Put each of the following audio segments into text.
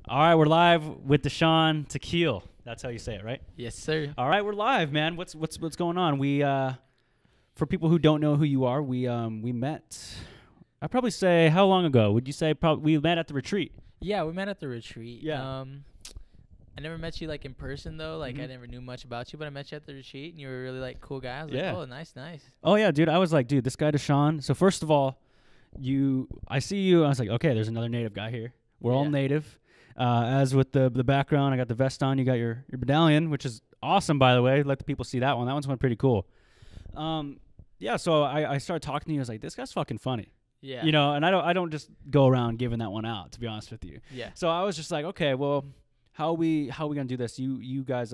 All right, we're live with Deshawn Tahkeal. That's how you say it, right? Yes, sir. All right, we're live, man. What's going on? We for people who don't know who you are, we met. I'd probably say, how long ago? Would you say we met at the retreat? Yeah, we met at the retreat. Yeah. I never met you like in person though. Like I never knew much about you, but I met you at the retreat, and you were a really like cool guy. I was like, oh, nice. Oh yeah, dude. I was like, dude, this guy Deshawn. So first of all, I see you. I was like, okay, there's another native guy here. We're all native. As with the background, I got the vest on. You got your medallion, which is awesome, by the way. Let the people see that one. That one's pretty cool. Yeah. So I started talking to you. I was like, this guy's fucking funny. Yeah. You know, and I don't just go around giving that one out, to be honest with you. Yeah. So I was just like, okay, well, how are we gonna do this? You guys,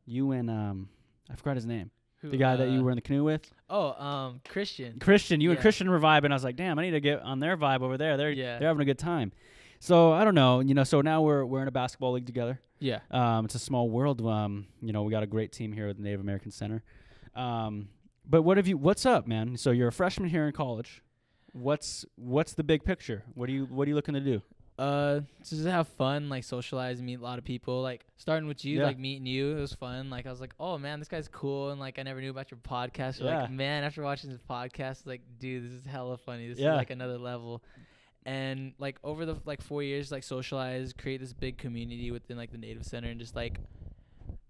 you and I forgot his name. Who, the guy that you were in the canoe with. Oh, Christian. You and Christian were vibing. I was like, damn, I need to get on their vibe over there. They're having a good time. So I don't know, so now we're in a basketball league together. Yeah. It's a small world. We got a great team here at the Native American Center. But what's up, man? So you're a freshman here in college. What's the big picture? What are you looking to do? Just have fun, like socialize, meet a lot of people. Like starting with you, like meeting you, it was fun. Like I was like, oh man, this guy's cool, and like I never knew about your podcast. So like, man, after watching this podcast, like, dude, this is hella funny. This is like another level. And like over the 4 years, like socialize, create this big community within like the Native Center, and just like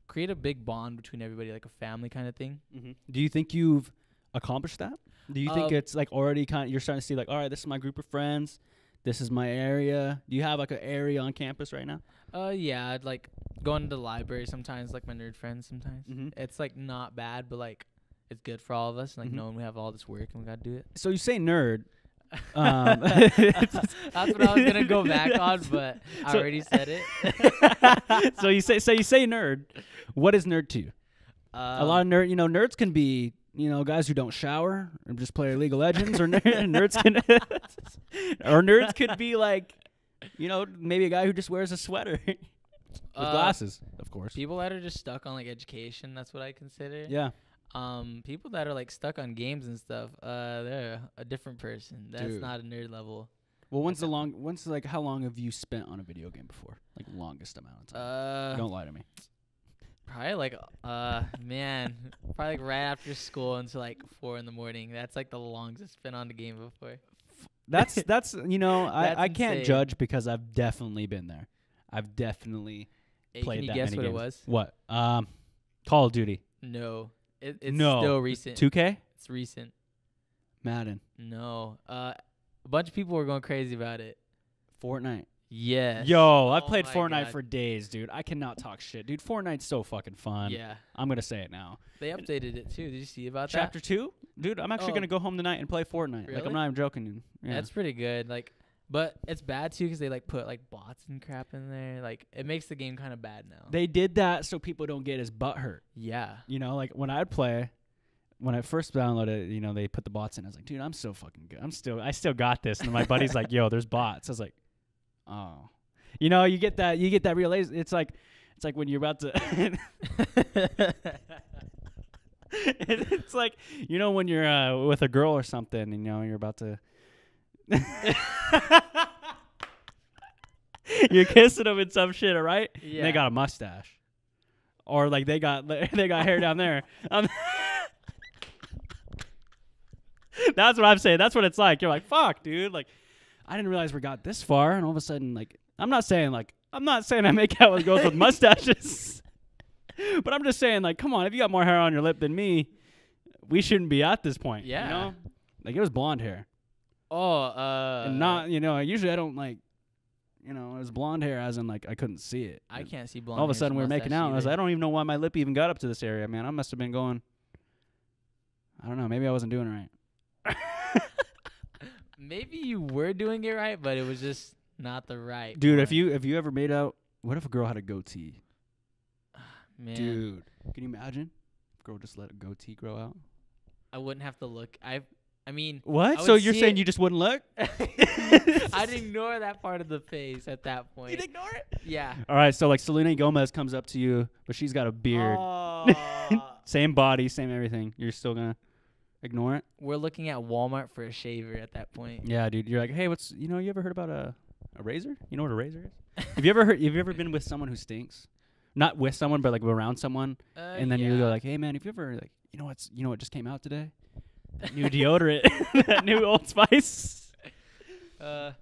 create a big bond between everybody, like a family kind of thing. Mm-hmm. Do you think you've accomplished that? Do you think it's like already you're starting to see like, all right, this is my group of friends, this is my area? Do you have like an area on campus right now? Yeah, I'd like going to the library sometimes, like my nerd friends sometimes. Mm-hmm. It's like not bad, but like it's good for all of us, like knowing we have all this work and we gotta do it. So you say nerd. That's what I was gonna go back on, but I already said it. So you say nerd. What is nerd to you? A lot of nerds can be guys who don't shower or just play League of Legends, or nerds can or nerds could be like maybe a guy who just wears a sweater with glasses, of course. People that are just stuck on like education, that's what I consider. Yeah. People that are like stuck on games and stuff, they're a different person. That's not a nerd level. Well, how long have you spent on a video game before? Like longest amount of time. Don't lie to me. Probably like probably like right after school until like 4 a.m. That's like the longest I've spent on the game before. That's That's I can't insane. judge because I've definitely been there. I've definitely played that many games. Can you guess what it was? What? Call of Duty. No. It's still recent. 2K? It's recent. Madden. No. A bunch of people were going crazy about it. Fortnite. Yes. Yo, I played Fortnite God. for days, dude. I cannot talk shit. Dude, Fortnite's so fucking fun. Yeah. I'm going to say it now. They updated it, too. Did you see about Chapter 2? Dude, I'm actually going to go home tonight and play Fortnite. Really? Like, I'm not even joking. Yeah. That's pretty good. Like, but it's bad, too, because they, like, put, like, bots and crap in there. Like, it makes the game kind of bad now. They did that so people don't get his butt hurt. Yeah. Like, when I'd play, when I first downloaded it, they put the bots in. I was like, dude, I'm so fucking good. I still got this. And my buddy's like, yo, there's bots. I was like, oh. You get that realization. It's like when you're about to it's like, when you're with a girl or something, and you're about to you're kissing them and some shit, all right? Yeah. And they got a mustache. Or like they got hair down there. That's what I'm saying. That's what it's like. You're like, fuck, dude. Like, I didn't realize we got this far, and all of a sudden, like, I'm not saying I make out with girls with mustaches, but I'm just saying, like, come on, if you got more hair on your lip than me, we shouldn't be at this point. Yeah. Like, it was blonde hair. Oh, and not, usually I don't like, it was blonde hair as in, like, I couldn't see it. I can't see blonde. All of a sudden we were making out, and I was like, I don't even know why my lip even got up to this area, man. I must have been going, I don't know, maybe I wasn't doing it right. Maybe you were doing it right, but it was just not the right. Dude, one. if you ever made out, what if a girl had a goatee? Man. Dude, can you imagine? If a girl just let a goatee grow out. I wouldn't have to look. I mean. What? I So you're saying you just wouldn't look? I'd ignore that part of the face at that point. You'd ignore it? Yeah. All right, so like Selena Gomez comes up to you, but she's got a beard. Same body, same everything. You're still gonna ignore it? We're looking at Walmart for a shaver at that point. Yeah, dude. You're like, hey, you ever heard about A razor? You know what a razor is? Have you ever been with someone who stinks? Not with someone, but like around someone, and then you go like, "Hey man, have you ever like, you know what just came out today? That new deodorant, that new Old Spice." Yeah,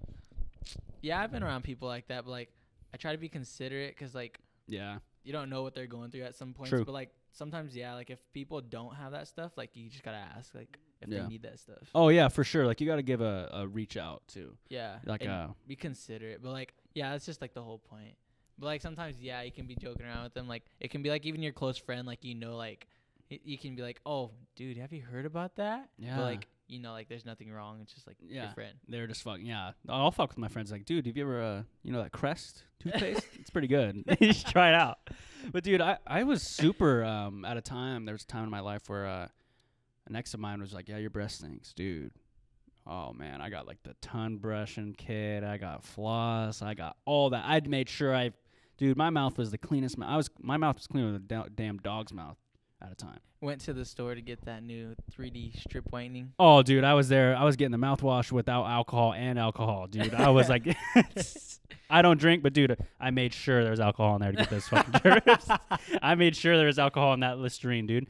I've been around people like that, but like I try to be considerate because like Yeah. you don't know what they're going through at some points. True. But like sometimes, yeah, like if people don't have that stuff, like you just gotta ask like if they need that stuff. Oh yeah, for sure. Like you got to give a reach out too. Yeah. Like be considerate, but like yeah, that's just like the whole point. But like sometimes, yeah, you can be joking around with them. Like it can be like even your close friend, like like you can be like, "Oh, dude, have you heard about that?" Yeah. But like like there's nothing wrong. It's just like your friend. They're just fucking I'll fuck with my friends. Like, dude, have you ever that Crest toothpaste? It's pretty good. You should try it out. But dude, I was super at a time. There was a time in my life where an ex of mine was like, "Yeah, your breath stinks, dude." Oh man, I got like the ton brushing kit. I got floss. I got all that. I'd made sure dude, my mouth was the cleanest. My mouth was cleaner than a damn dog's mouth at a time. Went to the store to get that new 3D strip whitening. Oh, dude, I was there. I was getting the mouthwash without alcohol and alcohol, dude. I was like, I don't drink, but dude, I made sure there was alcohol in there to get those fucking germs. I made sure there was alcohol in that Listerine, dude.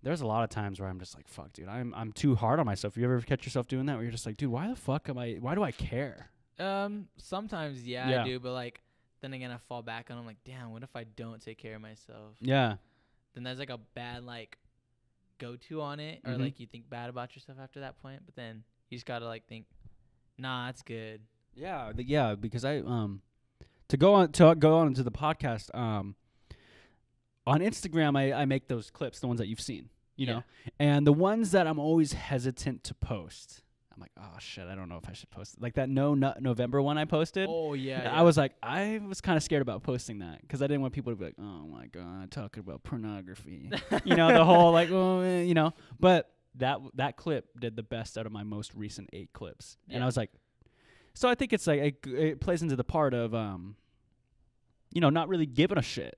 There's a lot of times where I'm just like, fuck, dude, I'm too hard on myself. You ever catch yourself doing that where you're just like, dude, why do I care? Sometimes, yeah, I do, but like, then again, I fall back on, I'm like, damn, what if I don't take care of myself? Yeah. Then there's like a bad like go-to on it, or like you think bad about yourself after that point, but then you just gotta like think, nah, that's good. Yeah, because I to go on into the podcast, on Instagram I make those clips, the ones that you've seen, you know, and the ones that I'm always hesitant to post. I'm like, oh shit, I don't know if I should post it. Like that November one I posted. Oh yeah. I was like, I was kind of scared about posting that because I didn't want people to be like, oh my god, talking about pornography, the whole like, oh, But that clip did the best out of my most recent 8 clips, and I was like, so I think it's like it plays into the part of not really giving a shit.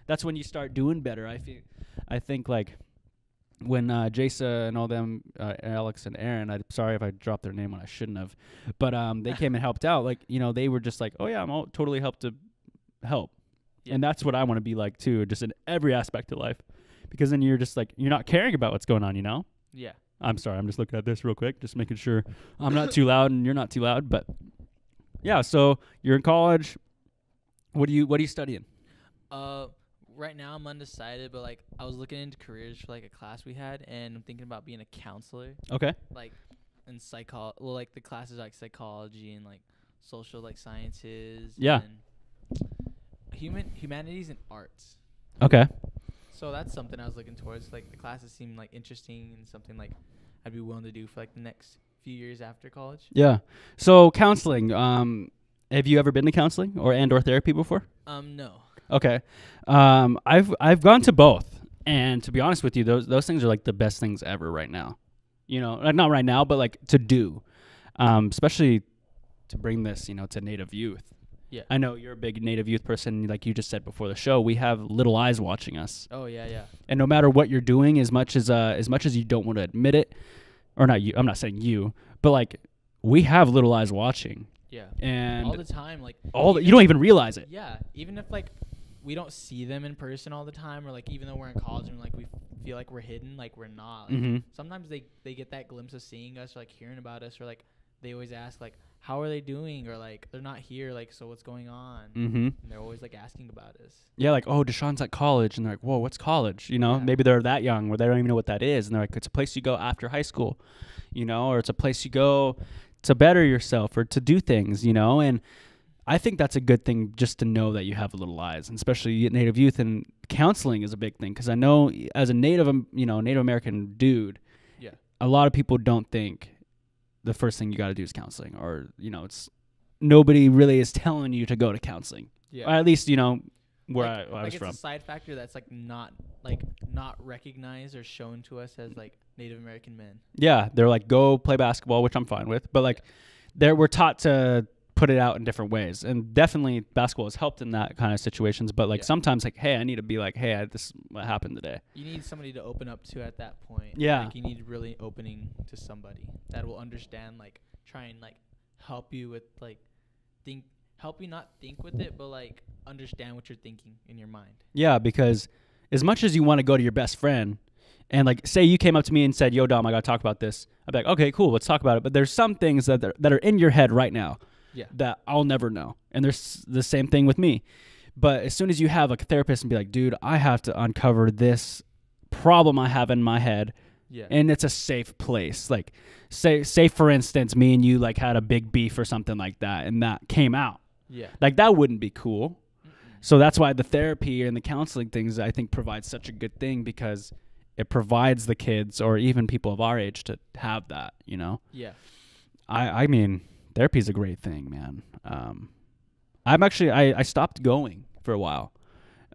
That's when you start doing better. I think like. When Jasa and all them, Alex and Aaron, I'm sorry if I dropped their name when I shouldn't have, but they came and helped out. Like, they were just like, oh yeah, I'm all totally help. Yeah. And that's what I want to be like too, just in every aspect of life. Because then you're just like, you're not caring about what's going on, Yeah. I'm sorry, I'm just looking at this real quick, just making sure I'm not too loud and you're not too loud. But yeah, so you're in college. What are you studying? Right now I'm undecided, but like I was looking into careers for like a class we had, and I'm thinking about being a counselor. Okay. Like in like the classes like psychology and like social like sciences. Yeah. And humanities and arts. Okay. So that's something I was looking towards. Like the classes seem like interesting and something like I'd be willing to do for like the next few years after college. Yeah. So counseling. Have you ever been to counseling or therapy before? No. Okay. I've gone to both, and to be honest with you, those things are like the best things ever right now. Not right now, but like to do, especially to bring this, to Native youth. Yeah. I know you're a big Native youth person. Like you just said before the show, we have little eyes watching us. Oh yeah. And no matter what you're doing, as much as you don't want to admit it, or not you, I'm not saying you, but like we have little eyes watching. Yeah. And all the time, like you don't even realize it. Yeah. Even if like we don't see them in person all the time, or like even though we're in college and like we feel like we're hidden, like we're not. Like, sometimes they get that glimpse of seeing us, or like hearing about us, or like they always ask like, how are they doing, or like they're not here, like so what's going on? And they're always like asking about us. Yeah, like, oh, Deshawn's at college, and they're like, whoa, what's college? Maybe they're that young where they don't even know what that is, and they're like, it's a place you go after high school, or it's a place you go to better yourself or to do things, and I think that's a good thing just to know that you have little eyes, and especially Native youth, and counseling is a big thing because I know as a Native American dude, a lot of people don't think the first thing you got to do is counseling, or it's nobody really is telling you to go to counseling. Yeah. Or at least where I was from. It's a side factor that's not recognized or shown to us as like Native American men. Yeah, they're like, go play basketball, which I'm fine with, but like we're taught to put it out in different ways, and definitely basketball has helped in that kind of situations, but like sometimes like, hey, I need to be like, hey, this is what happened today. You need somebody to open up to at that point. Yeah. Like you need really opening to somebody that will understand, like try and like help you with like help you not think with it, but like understand what you're thinking in your mind. Yeah, because as much as you want to go to your best friend and like say you came up to me and said, "Yo, Dom, I got to talk about this." I'd be like, "Okay, cool, let's talk about it." But there's some things that are in your head right now that I'll never know. And there's the same thing with me. But as soon as you have like a therapist and be like, "Dude, I have to uncover this problem I have in my head." Yeah. And it's a safe place. Like say for instance, me and you like had a big beef or something like that and that came out. Yeah. Like that wouldn't be cool. So that's why the therapy and the counseling things I think provides such a good thing, because it provides the kids or even people of our age to have that, you know? Yeah. I mean, therapy is a great thing, man. I stopped going for a while,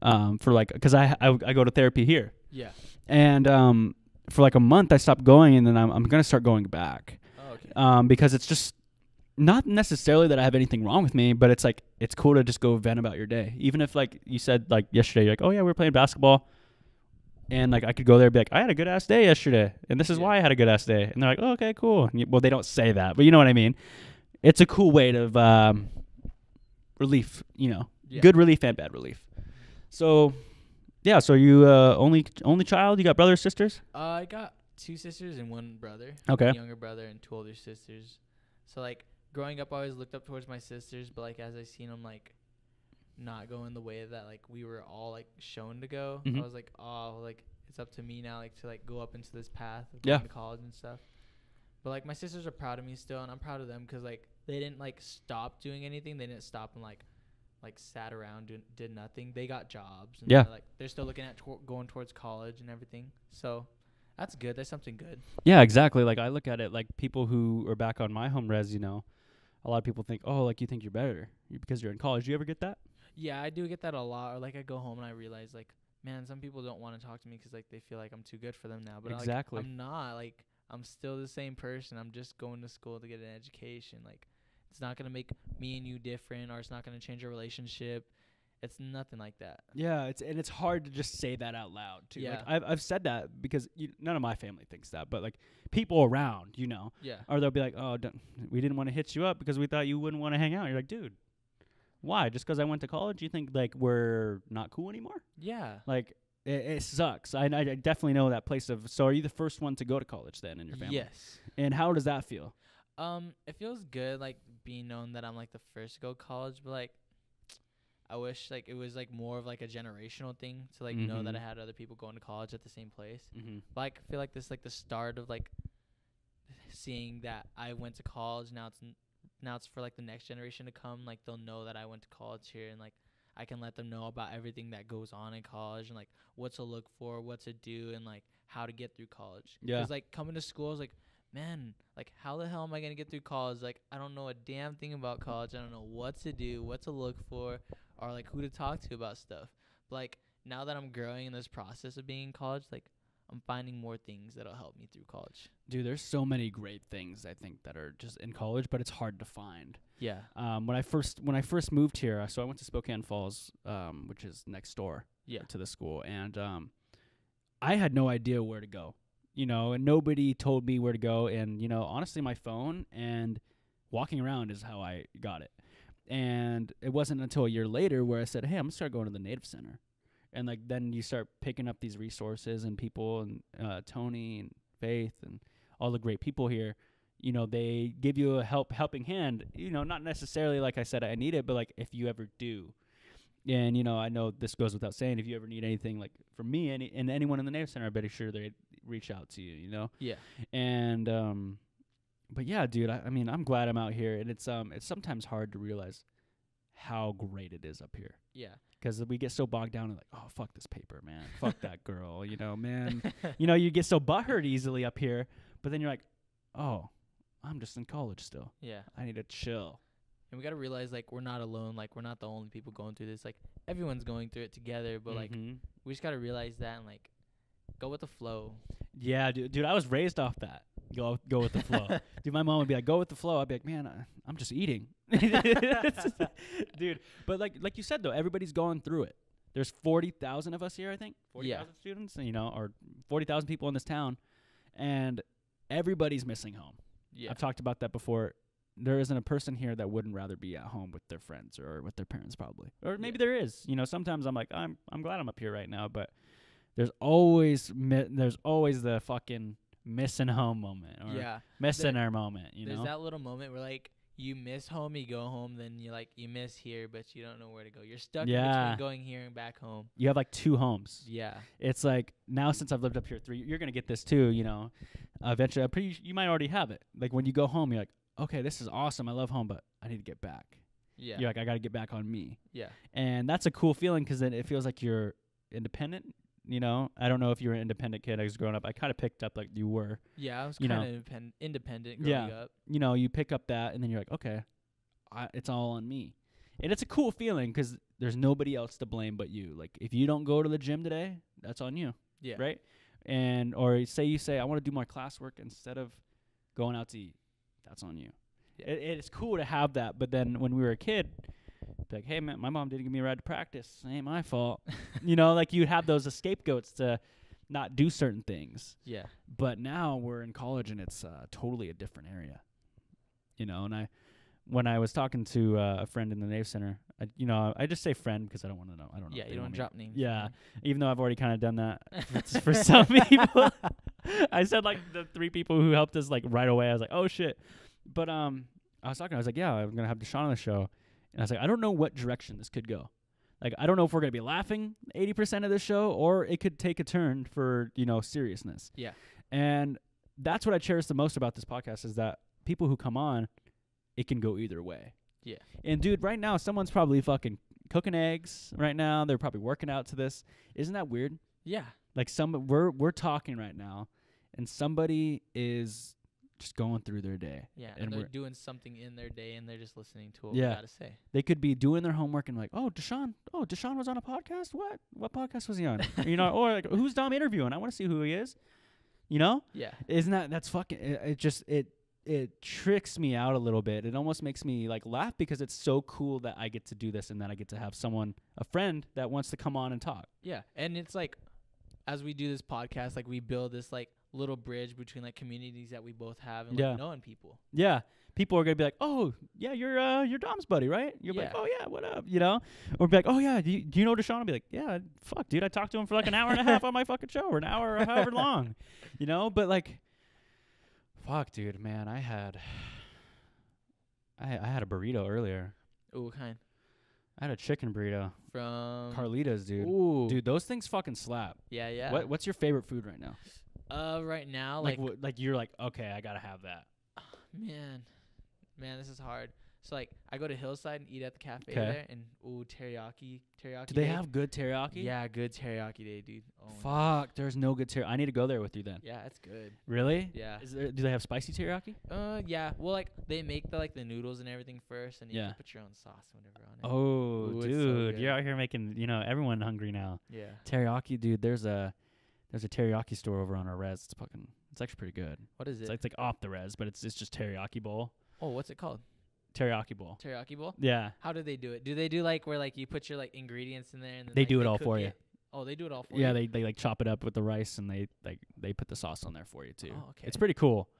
for like, cause I go to therapy here. Yeah. And, for like a month I stopped going, and then I'm going to start going back. Oh, okay. Because it's just not necessarily that I have anything wrong with me, but it's like, it's cool to just go vent about your day. Even if like you said like yesterday, you're like, "Oh yeah, we were playing basketball." And like I could go there and be like, "I had a good ass day yesterday, and this is why I had a good ass day." And they're like, "Oh, okay, cool." Well, they don't say that, but you know what I mean. It's a cool way to relief, you know, good relief and bad relief. So, yeah. So you only child? You got brothers, sisters? I got 2 sisters and 1 brother. Okay. One younger brother and 2 older sisters. So like growing up, I always looked up towards my sisters, but like as I seen them like not going the way that like we were all like shown to go, I was like, oh, like it's up to me now, like to like go up into this path of going to college and stuff. But like my sisters are proud of me still, and I'm proud of them because like they didn't like stop doing anything. They didn't stop and like sat around did nothing. They got jobs. And they're still looking at going towards college and everything. So that's good. That's something good. Yeah, exactly. Like I look at it like people who are back on my home res, you know, a lot of people think, "Oh, like you think you're better because you're in college." Do you ever get that? Yeah, I do get that a lot. Or like I go home and I realize like, man, some people don't want to talk to me because like they feel like I'm too good for them now. But exactly, I'm not. Like I'm still the same person. I'm just going to school to get an education. Like it's not gonna make me and you different, or it's not gonna change our relationship. It's nothing like that. Yeah, it's hard to just say that out loud too. Yeah. Like I've said that because none of my family thinks that, but like people around, you know, or they'll be like, "Oh, we didn't want to hit you up because we thought you wouldn't want to hang out." You're like, "Dude, why? Just because I went to college, you think like we're not cool anymore?" Yeah. Like it sucks. I definitely know that place of. So are you the first one to go to college then in your family? Yes. And how does that feel? It feels good like being known that I'm like the first to go to college, but like I wish like it was like more of like a generational thing to like know that I had other people going to college at the same place. But like, I feel like this like the start of like seeing that I went to college. Now it's for like the next generation to come. Like they'll know that I went to college here, and like I can let them know about everything that goes on in college and like what to look for, what to do, and like how to get through college. Yeah. Because like coming to school is like, man, like how the hell am I gonna get through college? Like I don't know a damn thing about college. I don't know what to do, what to look for, or like who to talk to about stuff. But like now that I'm growing in this process of being in college, like I'm finding more things that'll help me through college. Dude, there's so many great things I think that are just in college, but it's hard to find. Yeah. When I first moved here, so I went to Spokane Falls, which is next door to the school, and I had no idea where to go, you know, and nobody told me where to go, and you know, honestly, my phone and walking around is how I got it. And it wasn't until a year later where I said, "Hey, I'm gonna start going to the Native Center," and like then you start picking up these resources and people and Tony and Faith and all the great people here. You know, they give you a helping hand. You know, not necessarily like I said I need it, but like if you ever do, and you know, I know this goes without saying. If you ever need anything, like from me and anyone in the Native Center, I bet sure they reach out to you. You know. Yeah. And but yeah, dude, I mean, I'm glad I'm out here, and it's sometimes hard to realize how great it is up here. Yeah. Because we get so bogged down in like, oh, fuck this paper, man. Fuck that girl, you know, man. You know, you get so butthurt easily up here, but then you're like, oh, I'm just in college still. Yeah. I need to chill. And we got to realize, like, we're not alone. Like, we're not the only people going through this. Like, everyone's going through it together, but, like, we just got to realize that and, like, go with the flow. Yeah, dude, I was raised off that. Go with the flow. Dude, my mom would be like, go with the flow. I'd be like, man, I'm just eating. Dude, but like you said, though, everybody's going through it. There's 40,000 of us here, I think. 40,000 students, you know, or 40,000 people in this town. And everybody's missing home. Yeah. I've talked about that before. there isn't a person here that wouldn't rather be at home with their friends or with their parents probably. Or maybe there is. You know, sometimes I'm like, I'm glad I'm up here right now, but there's always the fucking missing home moment or missing our moment, you know? There's that little moment where, like, you miss home, you go home, then you miss here, but you don't know where to go. You're stuck in between going here and back home. You have, like, 2 homes. Yeah. It's like, now since I've lived up here 3, you're going to get this too, you know. Eventually, you might already have it. Like, when you go home, you're like, okay, this is awesome. I love home, but I need to get back. Yeah. You're like, I got to get back on me. Yeah. And that's a cool feeling because then it feels like you're independent, you know. I don't know if you were an independent kid. I was growing up. I kind of picked up like you were. Yeah, I was kind of independent growing up. You know, you pick up that and then you're like, okay, it's all on me. And it's a cool feeling because there's nobody else to blame but you. Like, if you don't go to the gym today, that's on you. Yeah. Right? And or you say, I want to do more classwork instead of going out to eat. That's on you. Yeah. It's cool to have that. But then when we were a kid, be like, hey, man, my mom didn't give me a ride to practice. It ain't my fault. You know, like you'd have those scapegoats to not do certain things. Yeah. But now we're in college and it's totally a different area. You know, and when I was talking to a friend in the Nave Center, I just say friend because I don't want to know. I don't know. Yeah, you don't drop names. Yeah, even though I've already kind of done that for some people. I said like the 3 people who helped us like right away. I was like, oh shit. But I was like, yeah, I'm gonna have Deshawn on the show, and I was like, I don't know what direction this could go. Like, I don't know if we're gonna be laughing 80% of the show, or it could take a turn for seriousness. Yeah. And that's what I cherish the most about this podcast is that people who come on, it can go either way. Yeah. And dude, right now someone's probably fucking cooking eggs right now. They're probably working out to this. Isn't that weird? Yeah. Like we're talking right now, and somebody is just going through their day. Yeah, and they're doing something in their day, and they're just listening to what we got to say. They could be doing their homework and like, Deshawn was on a podcast? What podcast was he on? Or like, who's Dom interviewing? I want to see who he is. You know? Yeah. Isn't that's fucking, it tricks me out a little bit. It almost makes me like laugh because it's so cool that I get to do this and that I get to have a friend that wants to come on and talk. Yeah, and it's like, as we do this podcast, like we build this like little bridge between like communities that we both have and like knowing people. Yeah. People are going to be like, oh, yeah, you're Dom's buddy, right? You're like, oh, yeah, what up, Or be like, oh, yeah, do you know Deshawn? I'll be like, yeah, fuck, dude, I talked to him for like an hour and a half on my fucking show or an hour or however long, But like, fuck, dude, man, I had a burrito earlier. Ooh, what kind? I had a chicken burrito. From? Carlita's, dude. Ooh. Dude, those things fucking slap. Yeah, yeah. What's your favorite food right now? Right now, like you're like, okay, I gotta have that. Man, this is hard. So like, I go to Hillside and eat at the cafe there, and teriyaki. Do they have good teriyaki? Yeah, good teriyaki day, dude. Oh, fuck, there's no good teriyaki. I need to go there with you then. Yeah, it's good. Really? Yeah. Do they have spicy teriyaki? Yeah. Well, like they make the noodles and everything first, and you can put your own sauce and whatever on it. Oh, dude, you're out here making everyone hungry now. Yeah. Teriyaki, dude. There's a teriyaki store over on our res. It's actually pretty good. What is it? It's like off the res, but it's just teriyaki bowl. Oh, what's it called? Teriyaki bowl. Teriyaki bowl? Yeah. How do they do it? Do they do like where like you put your like ingredients in there and then they do it all for you? Oh, they do it all for you. Yeah, they like chop it up with the rice and they put the sauce on there for you too. Oh, okay. It's pretty cool.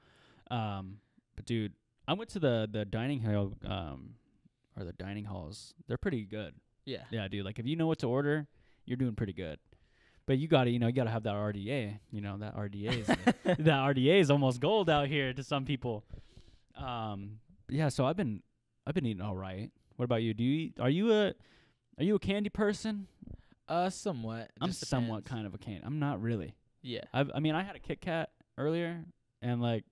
But dude, I went to the dining hall or the dining halls. They're pretty good. Yeah. Yeah, dude. Like if you know what to order, you're doing pretty good. But you gotta have that RDA. That RDA is almost gold out here to some people. Yeah. So I've been eating all right. What about you? Are you a candy person? Somewhat. I'm somewhat kind of a candy. I'm not really. Yeah. I had a Kit Kat earlier, and like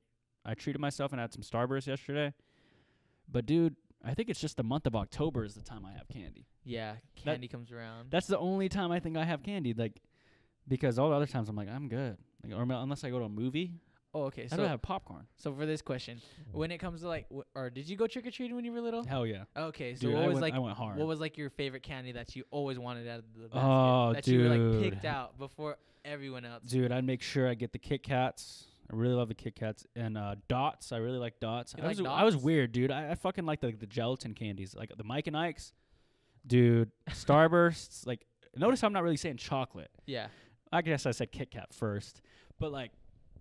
I treated myself and had some Starburst yesterday. But dude, I think it's just the month of October is the time I have candy. Yeah, candy comes around. That's the only time I think I have candy. Like. Because all the other times I'm like, I'm good. Like, or unless I go to a movie. Oh, okay. I don't have popcorn. So for this question, when it comes to like, or did you go trick or treating when you were little? Hell yeah. Okay, so dude, I went hard. What was like your favorite candy that you always wanted out of the basket? Oh, that dude. you were like picked out before everyone else? Dude, I'd make sure I get the Kit Kats. I really love the Kit Kats and Dots. I really like Dots. I was weird, dude. I fucking like the gelatin candies, like the Mike and Ike's. Dude, Starbursts. Like, notice I'm not really saying chocolate. Yeah. I guess I said Kit Kat first, but like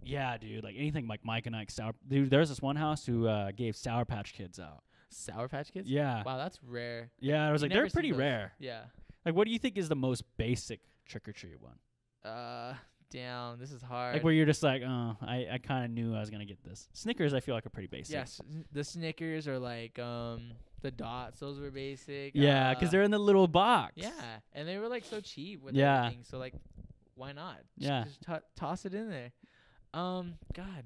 Yeah, dude. Like anything like Mike and Ike Sour. Dude, there's this one house who gave Sour Patch Kids out. Sour Patch Kids? Yeah. Wow, that's rare. Yeah, I was like, they're pretty rare. Yeah. Like, what do you think is the most basic trick or treat one? Damn, this is hard. Like where you're just like, oh, I kind of knew I was gonna get this. Snickers, I feel like are pretty basic. Yes, the Snickers are like the dots. Those were basic. Yeah, because they're in the little box. Yeah, and they were like so cheap with Yeah. everything. So like, why not? Yeah. Just toss it in there. God.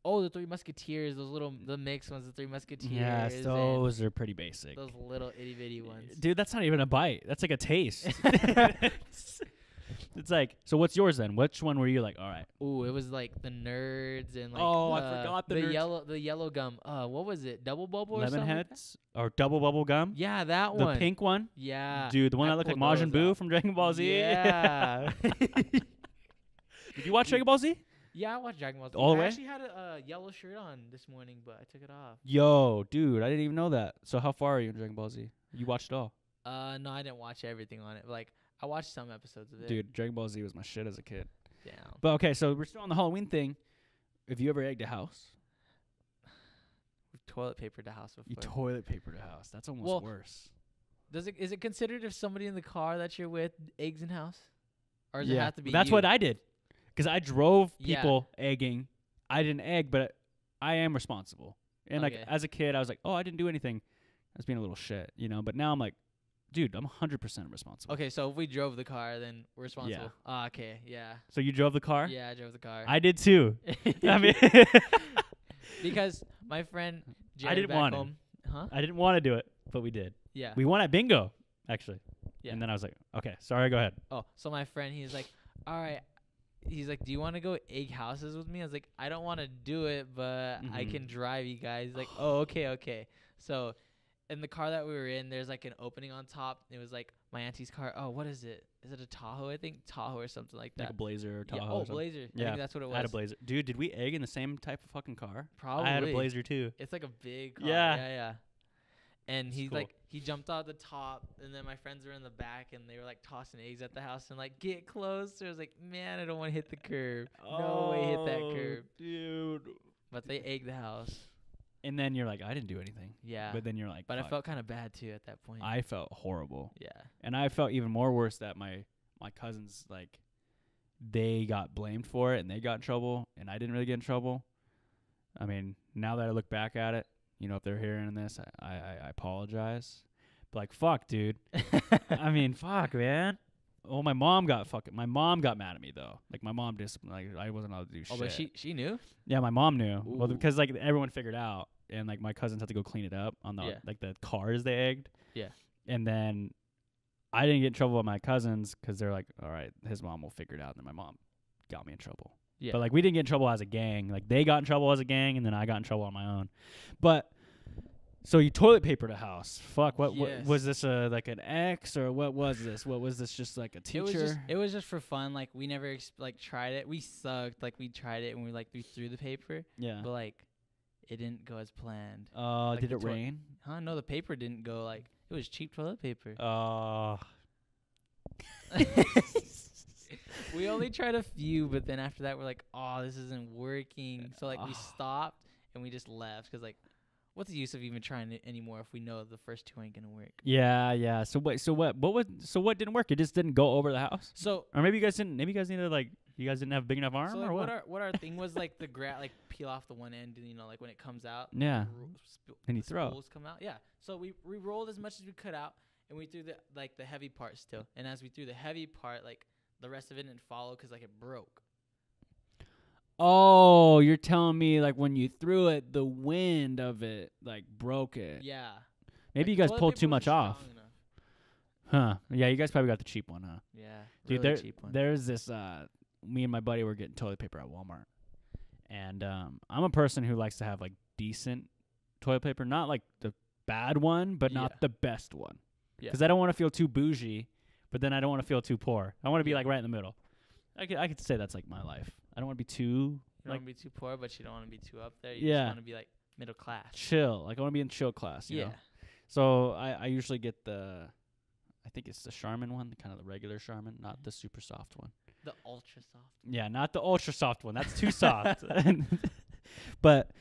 Oh, the Three Musketeers, the mixed ones, the Three Musketeers. Yes, those are pretty basic. Those little itty bitty ones. Dude, that's not even a bite. That's like a taste. It's like, so what's yours then? Which one were you like, all right? Ooh, it was like the Nerds and like I forgot the Nerds. yellow gum. What was it? Double bubble or Lemon something? Heads or double bubble gum? Yeah, that The one. pink one? Yeah. Dude, the one that looked like Majin Buu from Dragon Ball Z? Yeah. Did you watch Dragon Ball Z? Yeah, I watched Dragon Ball Z. All the way? I actually had a yellow shirt on this morning, but I took it off. Yo, dude, I didn't even know that. So how far are you in Dragon Ball Z? You watched it all? No, I didn't watch everything on it. Like, I watched some episodes of it. Dude, Dragon Ball Z was my shit as a kid. Damn. But okay, so we're still on the Halloween thing. Have you ever egged a house? We've toilet papered the house before. You toilet papered a house. That's almost worse. Is it considered if somebody in the car that you're with eggs in house? Or does it have to be That's you? what I did. Because I drove people egging. I didn't egg, but I am responsible. And like as a kid, I was like, oh, I didn't do anything. I was being a little shit, you know. But now I'm like, dude, I'm 100% responsible. Okay, so if we drove the car, then we're responsible. Yeah. Okay, yeah. So you drove the car? Yeah, I drove the car. I did too. I mean, because my friend Jared I didn't back want home, to. I didn't want to do it, but we did. Yeah. We won at bingo, actually. Yeah. And then I was like, okay, sorry, go ahead. Oh, so my friend, he's like, all right. He's like, do you want to go egg houses with me? I was like, I don't want to do it, but I can drive you guys. He's like, oh, okay. So in the car that we were in, there's like an opening on top. It was like my auntie's car. Oh, what is it? Is it a Tahoe? I think Tahoe or something like that. Like a Blazer or Tahoe. Yeah. or Oh, something. Blazer. Yeah. I think that's what it was. I had a Blazer. Dude, did we egg in the same type of fucking car? Probably. I had a Blazer too. It's like a big car. Yeah. Yeah. And he's cool. like, he jumped out the top, and then my friends were in the back, and they were like tossing eggs at the house and like, get closer. I was like, man, I don't want to hit the curb. No way, hit that curb, dude. But they egged the house. And then you're like, I didn't do anything. Yeah. But then you're like, but fuck. I felt kind of bad too at that point. I felt horrible. Yeah. And I felt even more worse that my cousins, like, they got blamed for it and they got in trouble, and I didn't really get in trouble. I mean, now that I look back at it, you know, if they're hearing this, I apologize. But like, fuck, dude. I mean, fuck, man. Well, my mom got mad at me though. Like my mom like I wasn't allowed to do shit. Oh, but she knew? Yeah, my mom knew. Ooh. Well, because like everyone figured out, and like my cousins had to go clean it up on the like the cars they egged. Yeah. And then I didn't get in trouble with my cousins because they're like, all right, his mom will figure it out. And then my mom got me in trouble. Yeah. But like we didn't get in trouble as a gang. Like they got in trouble as a gang, and then I got in trouble on my own. But so you toilet papered a house. Fuck. What was this? Like an ex or what was this? What was this? Just like a teacher? It was just for fun. Like we never tried it. We sucked. Like we tried it and we threw the paper. Yeah. But like it didn't go as planned. Like did it rain? Huh? No, the paper didn't go. Like it was cheap toilet paper. We only tried a few, but then after that we're like, oh, this isn't working. So like we stopped and we just left because like, what's the use of even trying it anymore if we know the first two ain't gonna work? Yeah. So what didn't work? It just didn't go over the house. So or maybe you guys didn't. Maybe you guys needed like you guys didn't have a big enough arm so or what our thing was like the like peel off the one end and like when it comes out. Yeah. And you throw. Spools come out. Yeah. So we rolled as much as we could out and we threw the heavy part still. And as we threw the heavy part, like the rest of it didn't follow because like it broke. Oh, you're telling me like when you threw it, the wind of it like broke it. Yeah. Maybe like you guys pulled too much off. Huh. Yeah, you guys probably got the cheap one, huh? Yeah. Dude, really cheap one. There's this me and my buddy were getting toilet paper at Walmart. And I'm a person who likes to have like decent toilet paper, not like the bad one, but not the best one. Yeah. Cuz I don't want to feel too bougie, but then I don't want to feel too poor. I want to be like right in the middle. I could say that's like my life. I don't want to be too you don't want to be too poor, but you don't want to be too up there. You just want to be like middle class. Chill. Like I want to be in chill class, you know? So I usually get I think it's the Charmin one, kind of the regular Charmin, not the super soft one. The ultra soft. Yeah, not the ultra soft one. That's too soft. But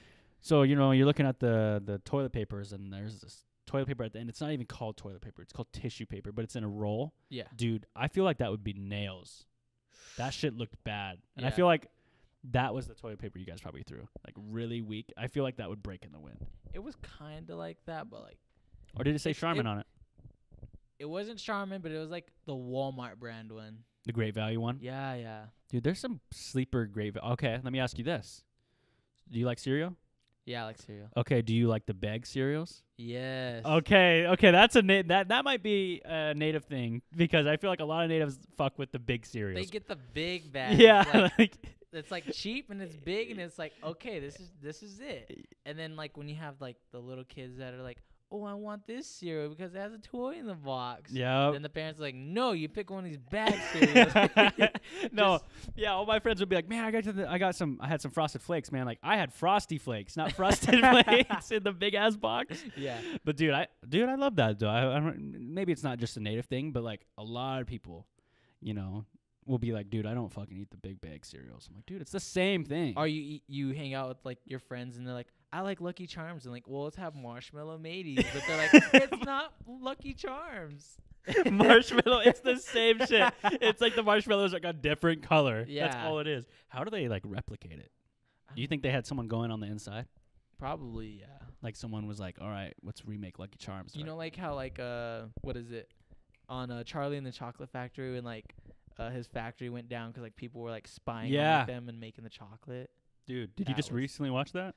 so you're looking at the toilet papers, and there's this toilet paper at the end. It's not even called toilet paper. It's called tissue paper, but it's in a roll. Yeah. Dude, I feel like that would be nails. That shit looked bad. And I Yeah. feel like that was the toilet paper you guys probably threw. Like, really weak. I feel like that would break in the wind. It was kind of like that, but like. Or did it say Charmin on it? It wasn't Charmin, but it was like the Walmart brand one. The Great Value one? Yeah. Dude, there's some sleeper Great Value. Okay, let me ask you this. Do you like cereal? Yeah, I like cereal. Okay, do you like the bag cereals? Yes. Okay, that's a that might be a native thing, because I feel like a lot of natives fuck with the big cereals. They get the big bag. Yeah, like it's like cheap and it's big and it's like, okay, this is it. And then like when you have like the little kids that are like, oh, I want this cereal because it has a toy in the box. Yeah. Then the parents are like, no, you pick one of these bag cereals. No. Yeah, all my friends would be like, man, I had some Frosted Flakes, man. Like, I had Frosty Flakes, not Frosted Flakes in the big ass box. Yeah. But dude, I love that though. I don't, maybe it's not just a native thing, but like a lot of people, will be like, dude, I don't fucking eat the big bag cereals. I'm like, dude, it's the same thing. Or you hang out with like your friends and they're like, I like Lucky Charms, and like, well, let's have Marshmallow Mateys, but they're like, it's not Lucky Charms. Marshmallow, it's the same shit. It's like the marshmallows are like a different color. Yeah. That's all it is. How do they like replicate it? Do you think they had someone going on the inside? Probably, yeah. Like someone was like, all right, let's remake Lucky Charms. You know, like how like what is it on Charlie and the Chocolate Factory, when like his factory went down because like people were like spying on like, them and making the chocolate. Dude, did you just recently watch that?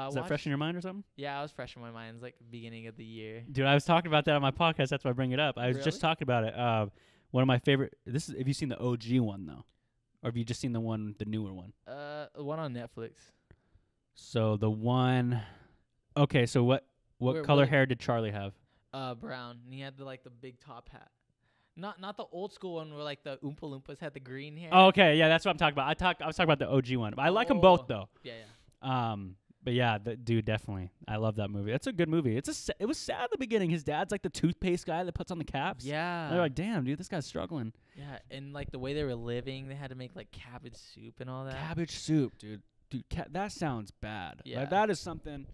Is that fresh in your mind or something? Yeah, I was fresh in my mind. It's like beginning of the year. Dude, I was talking about that on my podcast. That's why I bring it up. I was just talking about it. One of my favorite. Have you seen the OG one though, or have you just seen the newer one? One on Netflix. So the one. Okay, so what color hair did Charlie have? Brown. And he had the big top hat. Not the old school one where like the Oompa Loompas had the green hair. Oh, okay, yeah, that's what I'm talking about. I was talking about the OG one. But I like them both though. Yeah. But yeah, dude, definitely. I love that movie. It's a good movie. It was sad at the beginning. His dad's like the toothpaste guy that puts on the caps. Yeah. They're like, damn, dude, this guy's struggling. Yeah, and like the way they were living, they had to make like cabbage soup and all that. Cabbage soup, dude. Dude, that sounds bad. Yeah. Like, that is something.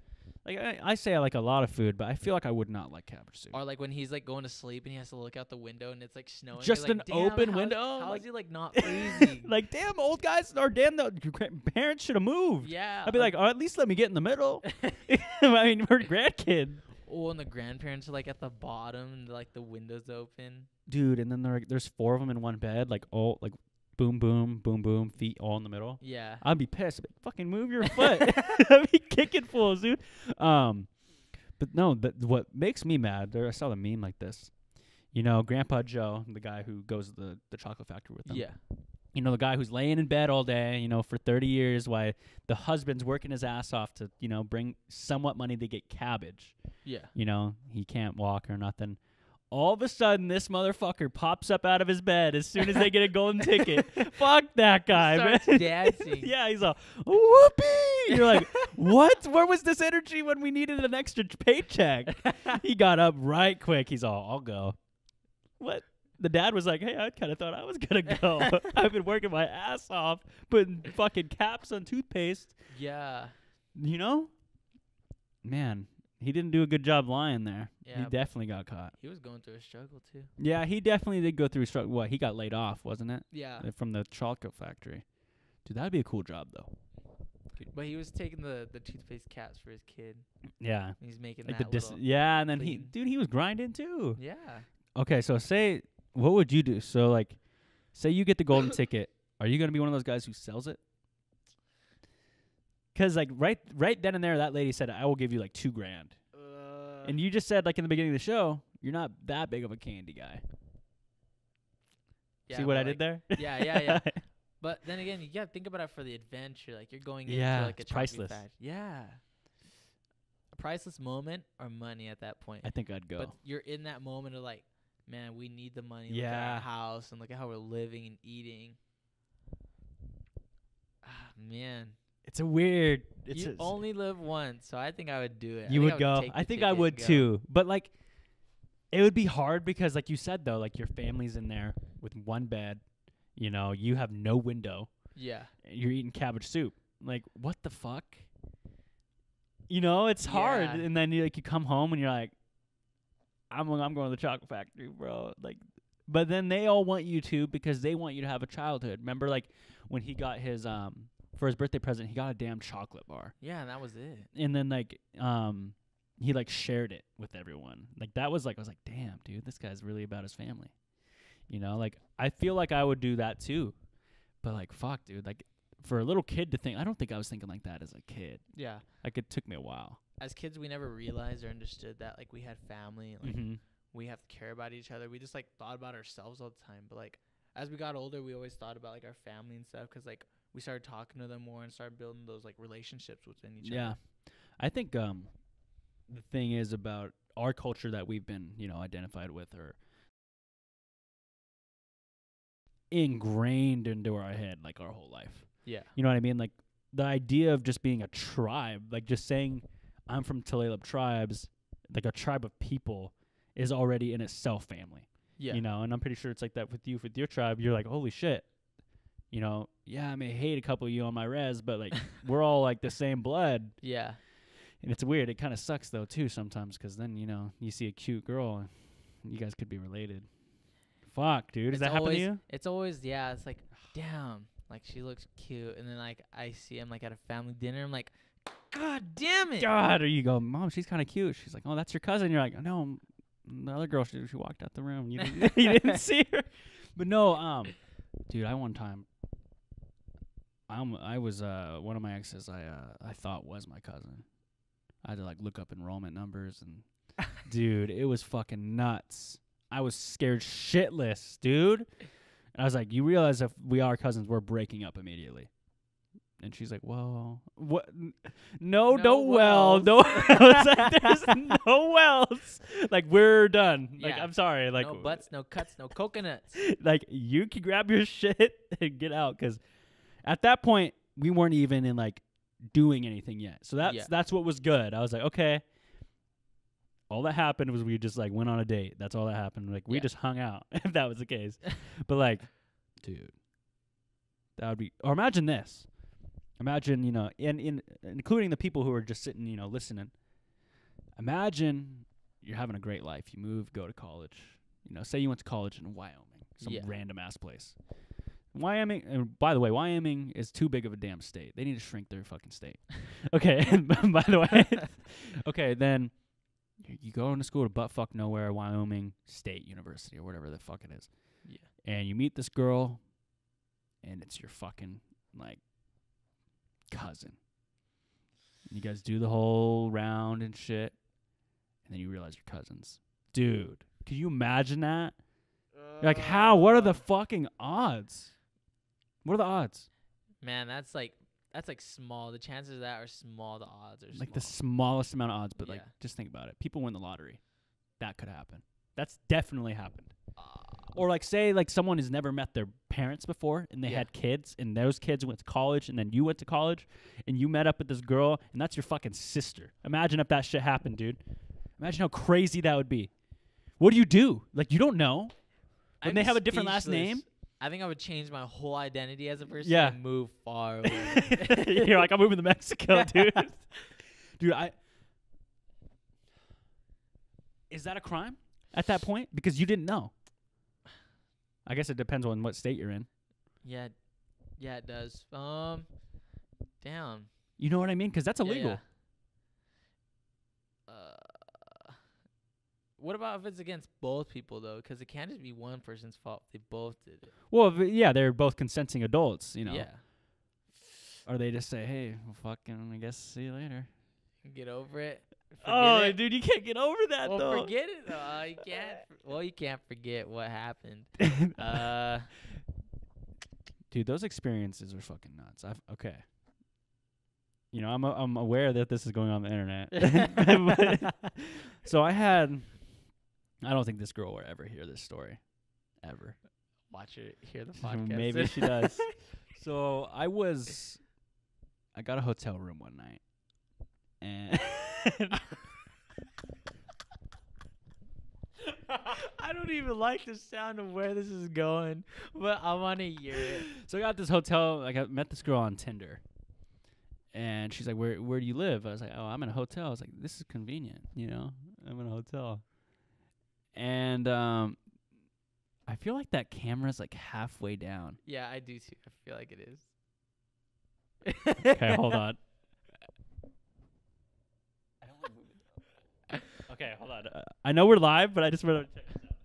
Like I say I like a lot of food, but I feel like I would not like cabbage soup. Or like when he's like going to sleep and he has to look out the window and it's like snowing. Just an open window. How is he like not freezing? Like, damn, old guys, or damn, the parents should have moved. Yeah. I'd be like, oh, at least let me get in the middle. I mean, we're grandkid. Oh, and the grandparents are like at the bottom and like the windows open. Dude, and then there's 4 of them in one bed, like all like. Boom, boom, boom, boom, feet all in the middle. Yeah. I'd be pissed. I'd be, fucking move your foot. I'd be kicking fools, dude. But no, what makes me mad, I saw the meme like this. Grandpa Joe, the guy who goes to the chocolate factory with them. Yeah. The guy who's laying in bed all day, for 30 years while the husband's working his ass off to, bring somewhat money to get cabbage. Yeah. He can't walk or nothing. All of a sudden, this motherfucker pops up out of his bed as soon as they get a golden ticket. Fuck that guy, starts man. dancing. Yeah, he's all, whoopee! You're like, what? Where was this energy when we needed an extra paycheck? He got up right quick. He's all, I'll go. What? The dad was like, hey, I kind of thought I was going to go. I've been working my ass off, putting fucking caps on toothpaste. Yeah. Man. He didn't do a good job lying there. Yeah, he definitely got caught. He was going through a struggle, too. Yeah, he definitely did go through a struggle. What, he got laid off, wasn't it? Yeah. From the chocolate factory. Dude, that would be a cool job, though. But he was taking the toothpaste caps for his kid. Yeah. He's making like that yeah, and then clean. he was grinding, too. Yeah. Okay, so what would you do? So, like, say you get the golden ticket. Are you going to be one of those guys who sells it? Because, like, right then and there, that lady said, I will give you, like, $2,000. And you just said, like, in the beginning of the show, you're not that big of a candy guy. Yeah, see what I did there? Yeah. But then again, you gotta think about it for the adventure. Like, you're going into like a priceless. Yeah. A priceless moment or money at that point. I think I'd go. But you're in that moment of like, man, we need the money. Yeah. Look at our house and look at how we're living and eating. Ah, man. It's a weird. You only live once, so I think I would do it. You would go. I think I would too. But like, it would be hard because, like you said though, like your family's in there with one bed, You know, you have no window. Yeah. You're eating cabbage soup. Like, what the fuck? You know, it's hard. And then you come home and you're like, I'm going to the chocolate factory, bro. Like, but then they all want you to because they want you to have a childhood. Remember, like, when he got his for his birthday present, he got a damn chocolate bar. Yeah, and that was it. And then like he like shared it with everyone. Like that was like, I was like, damn, dude, this guy's really about his family. You know, like I feel like I would do that too. But like, fuck, dude, like for a little kid to think, I don't think I was thinking like that as a kid. Yeah. Like it took me a while. As kids, we never realized or understood that like we had family, like we have to care about each other. We just like thought about ourselves all the time. But like as we got older, we always thought about like our family and stuff because like we started talking to them more and started building those like relationships within each other. Yeah. I think the thing is about our culture that we've been, you know, identified with or ingrained into our head like our whole life. Yeah. You know what I mean? Like the idea of just being a tribe, like just saying I'm from Tulalip tribes, like a tribe of people is already in itself family. Yeah. You know, and I'm pretty sure it's like that with you, with your tribe. You're like, holy shit. You know, yeah, I may hate a couple of you on my res, but like we're all like the same blood. Yeah. And it's weird. It kind of sucks though too sometimes because then, you know, you see a cute girl and you guys could be related. Fuck, dude. Does that happen to you? It's always, yeah, it's like, damn, like she looks cute. And then like I see him like at a family dinner. I'm like, God damn it. God, or you go, Mom, she's kind of cute. She's like, oh, that's your cousin. You're like, no, the other girl, she walked out the room. You didn't, you didn't see her. But no, dude, one time, I was one of my exes I thought was my cousin. I had to like look up enrollment numbers and dude, it was fucking nuts. I was scared shitless, dude. And I was like, you realize if we are cousins, we're breaking up immediately. And she's like, well, what? No, don't well. No, like, there's no wells. Like, we're done. Like, Yeah. I'm sorry. Like, no butts, no cuts, no coconuts. like, you can grab your shit and get out. Because at that point, we weren't even in, like, doing anything yet. So that's what was good. I was like, okay. All that happened was we just, like, went on a date. That's all that happened. Like, we just hung out, if that was the case. But, like, dude, that would be... Or imagine this. Imagine, you know, including the people who are just sitting, you know, listening. Imagine you're having a great life. You move, go to college. You know, say you went to college in Wyoming, some random ass place. Wyoming, and by the way, Wyoming is too big of a damn state. They need to shrink their fucking state. Okay, by the way. Okay, then you go into school to buttfuck nowhere, Wyoming State University or whatever the fuck it is. Yeah. And you meet this girl, and it's your fucking, like, cousin. You guys do the whole round and shit, and then you realize you're cousins. Dude, can you imagine that? Like, how? What are the fucking odds? What are the odds? Man, that's like small. The chances of that are small. The odds are small. Like the smallest amount of odds, but like, just think about it. People win the lottery. That could happen. That's definitely happened. Or like say like someone has never met their parents before and they had kids and those kids went to college and then you went to college and you met up with this girl and that's your fucking sister. Imagine if that shit happened, dude. Imagine how crazy that would be. What do you do? Like you don't know. When they have a different last name. I think I would change my whole identity as a person and move far away. You're like, I'm moving to Mexico, dude. Dude, is that a crime at that point? Because you didn't know. I guess it depends on what state you're in. Yeah, it does. Damn. You know what I mean? Because that's illegal. Yeah. What about if it's against both people, though? Because it can't just be one person's fault. They both did it. Well, they're both consenting adults, you know. Yeah. Or they just say, hey, well, fucking, I guess, see you later. Get over it. Dude, you can't get over that, though. Forget it. You can't. Well, you can't forget what happened. Dude, those experiences are fucking nuts. Okay. You know, I'm aware that this is going on the internet. So I don't think this girl will ever hear this story. Ever. Watch her hear the podcast. Maybe she does. So I got a hotel room one night. And I don't even like the sound of where this is going, but I want to hear it. So I got this hotel. Like I met this girl on Tinder, and she's like, "Where do you live?" I was like, "Oh, I'm in a hotel." I was like, "This is convenient, you know. I'm in a hotel." And I feel like that camera's like halfway down. Yeah, I do too. I feel like it is. Okay, hold on. Okay, hold on. I know we're live, but I just want to check this out.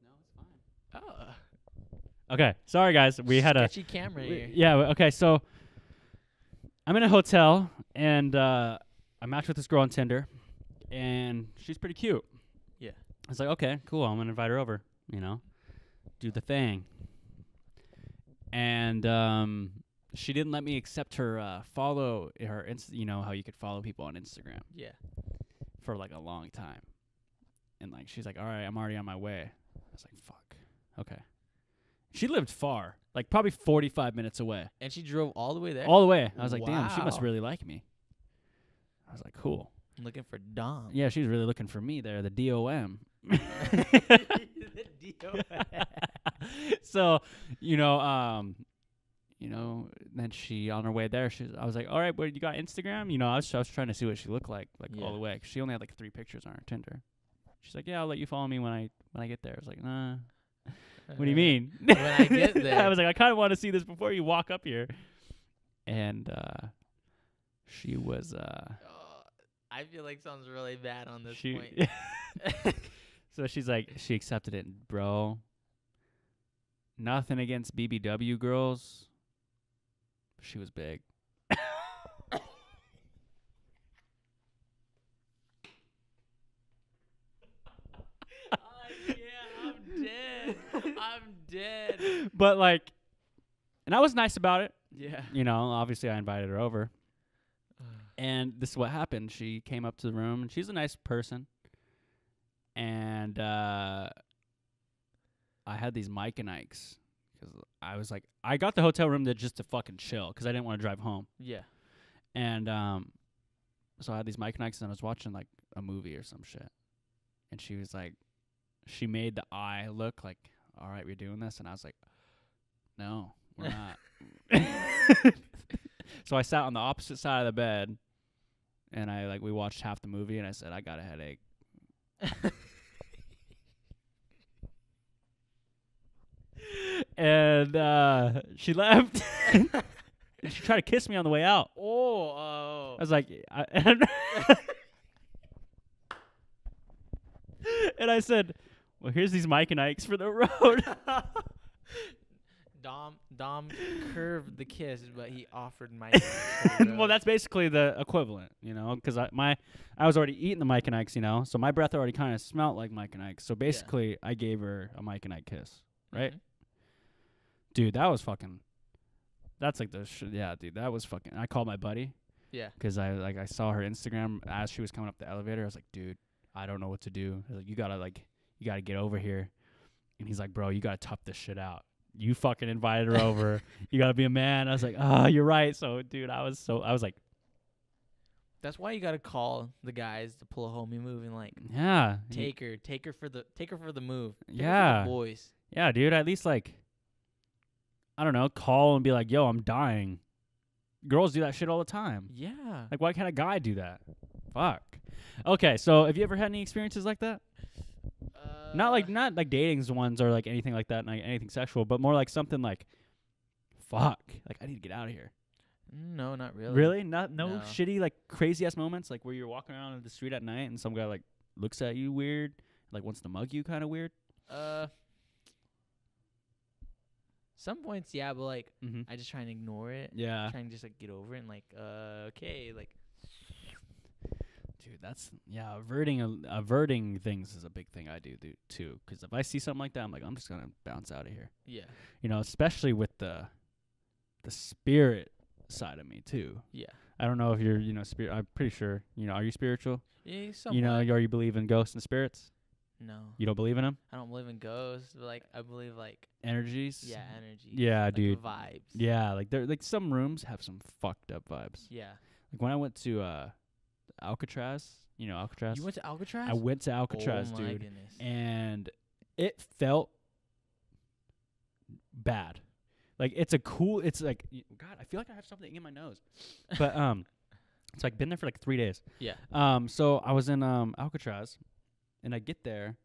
No, it's fine. Oh. Okay, sorry guys. We had a sketchy camera here. Yeah. Okay, so I'm in a hotel, and I matched with this girl on Tinder, and she's pretty cute. Yeah. I was like, okay, cool. I'm gonna invite her over. You know, do the thing. And she didn't let me accept her follow her. You know how you could follow people on Instagram. Yeah. For like a long time, and like she's like, all right, I'm already on my way. I was like, fuck. Okay. She lived far, like probably 45 minutes away. And she drove all the way there? All the way. I was like, damn, she must Wow. really like me. I was like, cool. I'm looking for Dom. Yeah, she was really looking for me there, the DOM. The DOM. So, then she, on her way there, I was like, all right, you got Instagram? You know, I was trying to see what she looked like all the way. 'Cause she only had like 3 pictures on her Tinder. She's like, yeah, I'll let you follow me when I get there. I was like, nah. What do you mean? When I get there. I was like, I kind of want to see this before you walk up here. And she was. I feel like something's really bad on this point. So she's like, she accepted it, bro. Nothing against BBW girls. She was big. I'm dead. But like, and I was nice about it. Yeah. You know, obviously I invited her over. And this is what happened. She came up to the room, and she's a nice person. And I had these Mike and Ikes. Because I was like, I got the hotel room just to fucking chill, because I didn't want to drive home. Yeah. And so I had these Mike and Ikes, and I was watching like a movie or some shit. And she was like, she made the eye look like, all right, we're doing this. And I was like, no, we're not. So I sat on the opposite side of the bed, and we watched half the movie, and I said, I got a headache. And she left. And she tried to kiss me on the way out. Oh. I was like, and I said, well, here's these Mike and Ikes for the road. Dom curved the kiss, but he offered Mike. Well, that's basically the equivalent, you know, because I was already eating the Mike and Ikes, you know, so my breath already kind of smelled like Mike and Ikes. So basically, I gave her a Mike and Ike kiss, right? Mm-hmm. Dude, that was fucking. That's like yeah, dude, that was fucking. I called my buddy. Yeah. Because I saw her Instagram as she was coming up the elevator. I was like, dude, I don't know what to do. I was like, you gotta get over here. And he's like, bro, you gotta tough this shit out. You fucking invited her over. You gotta be a man. I was like, you're right. So, dude, I was like, that's why you gotta call the guys to pull a homie move and like, yeah, take her for the move. Yeah, for the boys. Yeah, dude. At least like, I don't know, call and be like, yo, I'm dying. Girls do that shit all the time. Yeah. Like, why can't a guy do that? Fuck. Okay, so have you ever had any experiences like that? Not like dating's ones or like anything like that, like anything sexual, but more like something like, fuck, like I need to get out of here. No, not really. Really? No shitty like crazy ass moments like where you're walking around in the street at night and some guy like looks at you weird, like wants to mug you kind of weird. Some points, yeah, but like Mm-hmm. I just try and ignore it. Yeah. Trying to just like get over it and like, okay, like. Dude, that's averting things is a big thing I do too. Because if I see something like that, I'm like, I'm just gonna bounce out of here. Yeah. You know, especially with the spirit side of me too. Yeah. I don't know if you're, spirit. I'm pretty sure. Are you spiritual? Yeah, somewhat. Are you believe in ghosts and spirits? No. You don't believe in them? I don't believe in ghosts, but like I believe like energies. Yeah, energies. Yeah, like dude. Vibes. Yeah, like there, like some rooms have some fucked up vibes. Yeah. Like when I went to Alcatraz, You know Alcatraz? You went to Alcatraz? I went to Alcatraz, oh my dude. Goodness. And it felt bad. Like it's like God, I feel like I have something in my nose. But it's like been there for like 3 days. Yeah. So I was in Alcatraz, and I get there,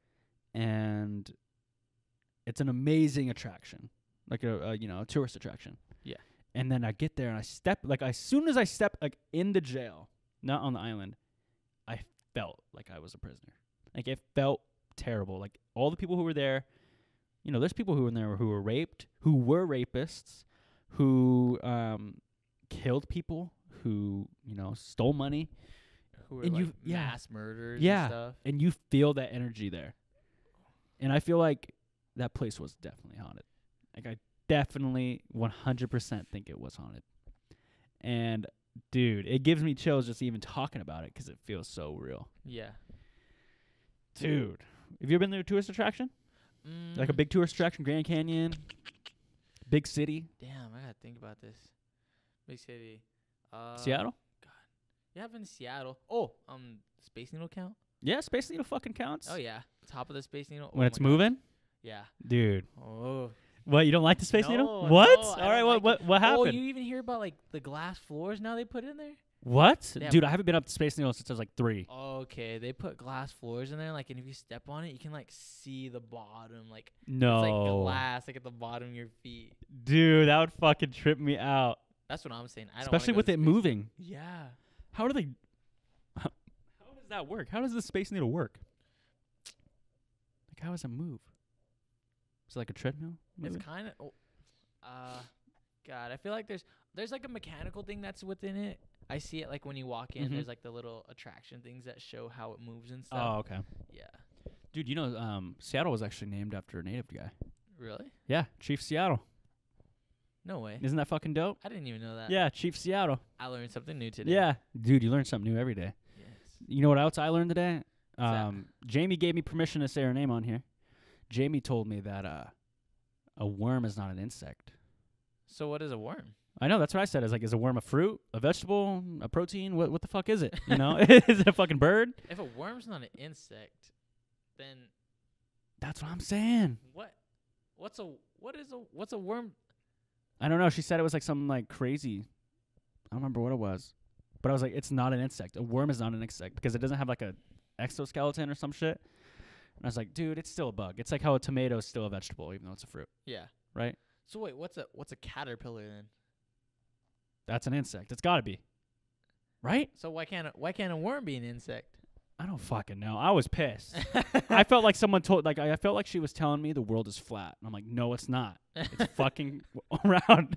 and it's an amazing attraction, like a tourist attraction. Yeah. And then I get there and I step, like as soon as I step like in the jail, not on the island, I felt like I was a prisoner. Like it felt terrible. Like all the people who were there, there's people who were in there who were raped, who were rapists, who killed people, who stole money, who were and like mass murderers yeah, and stuff. And you feel that energy there. And I feel like that place was definitely haunted. Like I definitely 100% think it was haunted. And dude, it gives me chills just even talking about it because it feels so real. Yeah. Dude, have you ever been to a tourist attraction? Like a big tourist attraction, Grand Canyon, big city? Damn, I gotta think about this. Big city. Seattle? God. Yeah, I've been to Seattle. Oh, Space Needle count? Yeah, Space Needle fucking counts. Oh, yeah. Top of the Space Needle. When it's moving? Yeah. Dude. Oh. What, you don't like the Space Needle? No, What? no, All right, what happened? Oh, you even hear about, like, the glass floors now they put in there? What? Yeah. Dude, I haven't been up to Space Needle since I was like 3. Okay, they put glass floors in there, like, and if you step on it, you can, like, see the bottom, like, No. it's like glass, like, at the bottom of your feet. Dude, that would fucking trip me out. That's what I'm saying. I don't Especially wanna go with to it Space moving. Needle. Yeah. How do they... How does that work? How does the Space Needle work? Like, how does it move? Is it like a treadmill? It's kind of... God, I feel like there's like a mechanical thing that's within it. I see it like when you walk in. There's like the little attraction things that show how it moves and stuff. Oh, okay. Yeah. Dude, Seattle was actually named after a native guy. Really? Yeah, Chief Seattle. No way. Isn't that fucking dope? I didn't even know that. Yeah, Chief Seattle. I learned something new today. Yeah. Dude, you learn something new every day. Yes. You know what else I learned today? What's that? Jamie gave me permission to say her name on here. Jamie told me that a worm is not an insect. So what is a worm? I know, that's what I said. Is a worm a fruit, a vegetable, a protein? What the fuck is it? Is it a fucking bird? If a worm's not an insect, then That's what I'm saying. what's a worm? I don't know. She said it was like something like crazy. I don't remember what it was. But I was like, it's not an insect. A worm is not an insect because it doesn't have like a exoskeleton or some shit. And I was like, dude, it's still a bug. It's like how a tomato is still a vegetable even though it's a fruit. Yeah. Right? So wait, what's a caterpillar then? That's an insect. It's got to be. Right? So why can't a worm be an insect? I don't fucking know. I was pissed. I felt like someone told, like, I felt like she was telling me the world is flat. And I'm like, no, it's not. It's fucking round.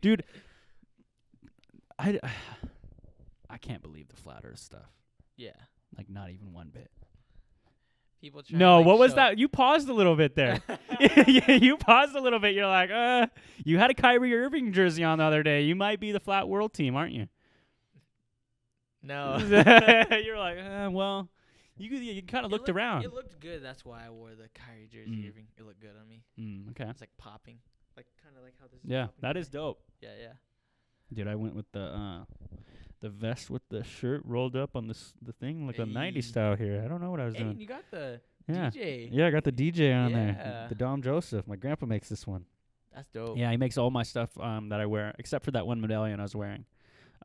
Dude, I can't believe the flat earth stuff. Yeah. Like, not even one bit. People try No, to, like, what was show- that? You paused a little bit there. You paused a little bit. You're like, you had a Kyrie Irving jersey on the other day. You might be the flat world team, aren't you? No. You're like, well, you kind of looked around. It looked good. That's why I wore the Kyrie jersey. Irving. It looked good on me. Okay. It's like popping, like kind of like how this. Yeah, is popping that today. is dope. Yeah, yeah. Dude, I went with the vest with the shirt rolled up on the thing like a 90s style here. I don't know what I was Hey, doing. and you got the Yeah. DJ. Yeah, I got the DJ on there. Yeah. The Dom Joseph. My grandpa makes this one. That's dope. Yeah, he makes all my stuff that I wear, except for that one medallion I was wearing.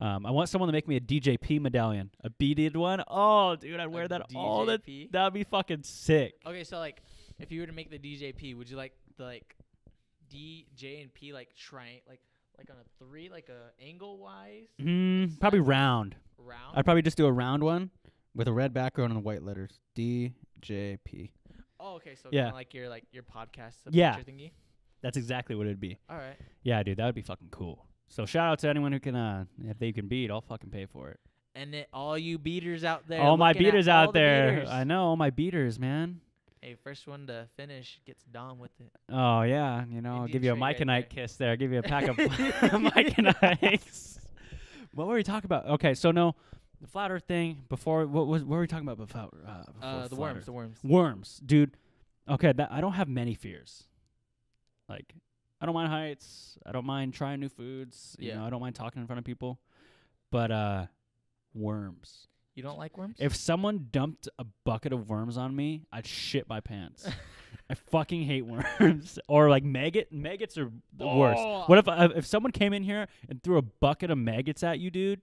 I want someone to make me a DJP medallion, a beaded one. Oh, dude, I'd wear that all the. DJP? That would be fucking sick. Okay, so like, if you were to make the DJP, would you like the D, J, and P like like on a 3, like a angle wise? Probably round. Round. I'd probably just do a round one with a red background and white letters. DJP. Oh, okay. So Yeah. kinda like your podcast. Yeah. picture thingy. That's exactly what it'd be. All right. Yeah, dude, that would be fucking cool. So shout out to anyone who can, if they can beat, I'll fucking pay for it. And then all you beaters out there. All my looking at beaters all out the there. beaters. I know, all my beaters, man. Hey, first one to finish gets Dom with it. Oh, yeah. I'll Indian give you a treat Mike and right Ike kiss there. I'll give you a pack of Mike and Ikes. What were we talking about? Okay, so no, the flat earth thing, before, what were we talking about before The flat worms. earth? The worms. Worms, dude. Okay, I don't have many fears. Like, I don't mind heights. I don't mind trying new foods. You Yeah. know, I don't mind talking in front of people. But worms. You don't like worms? If someone dumped a bucket of worms on me, I'd shit my pants. I fucking hate worms. Or like maggots are the worst. What if someone came in here and threw a bucket of maggots at you, dude?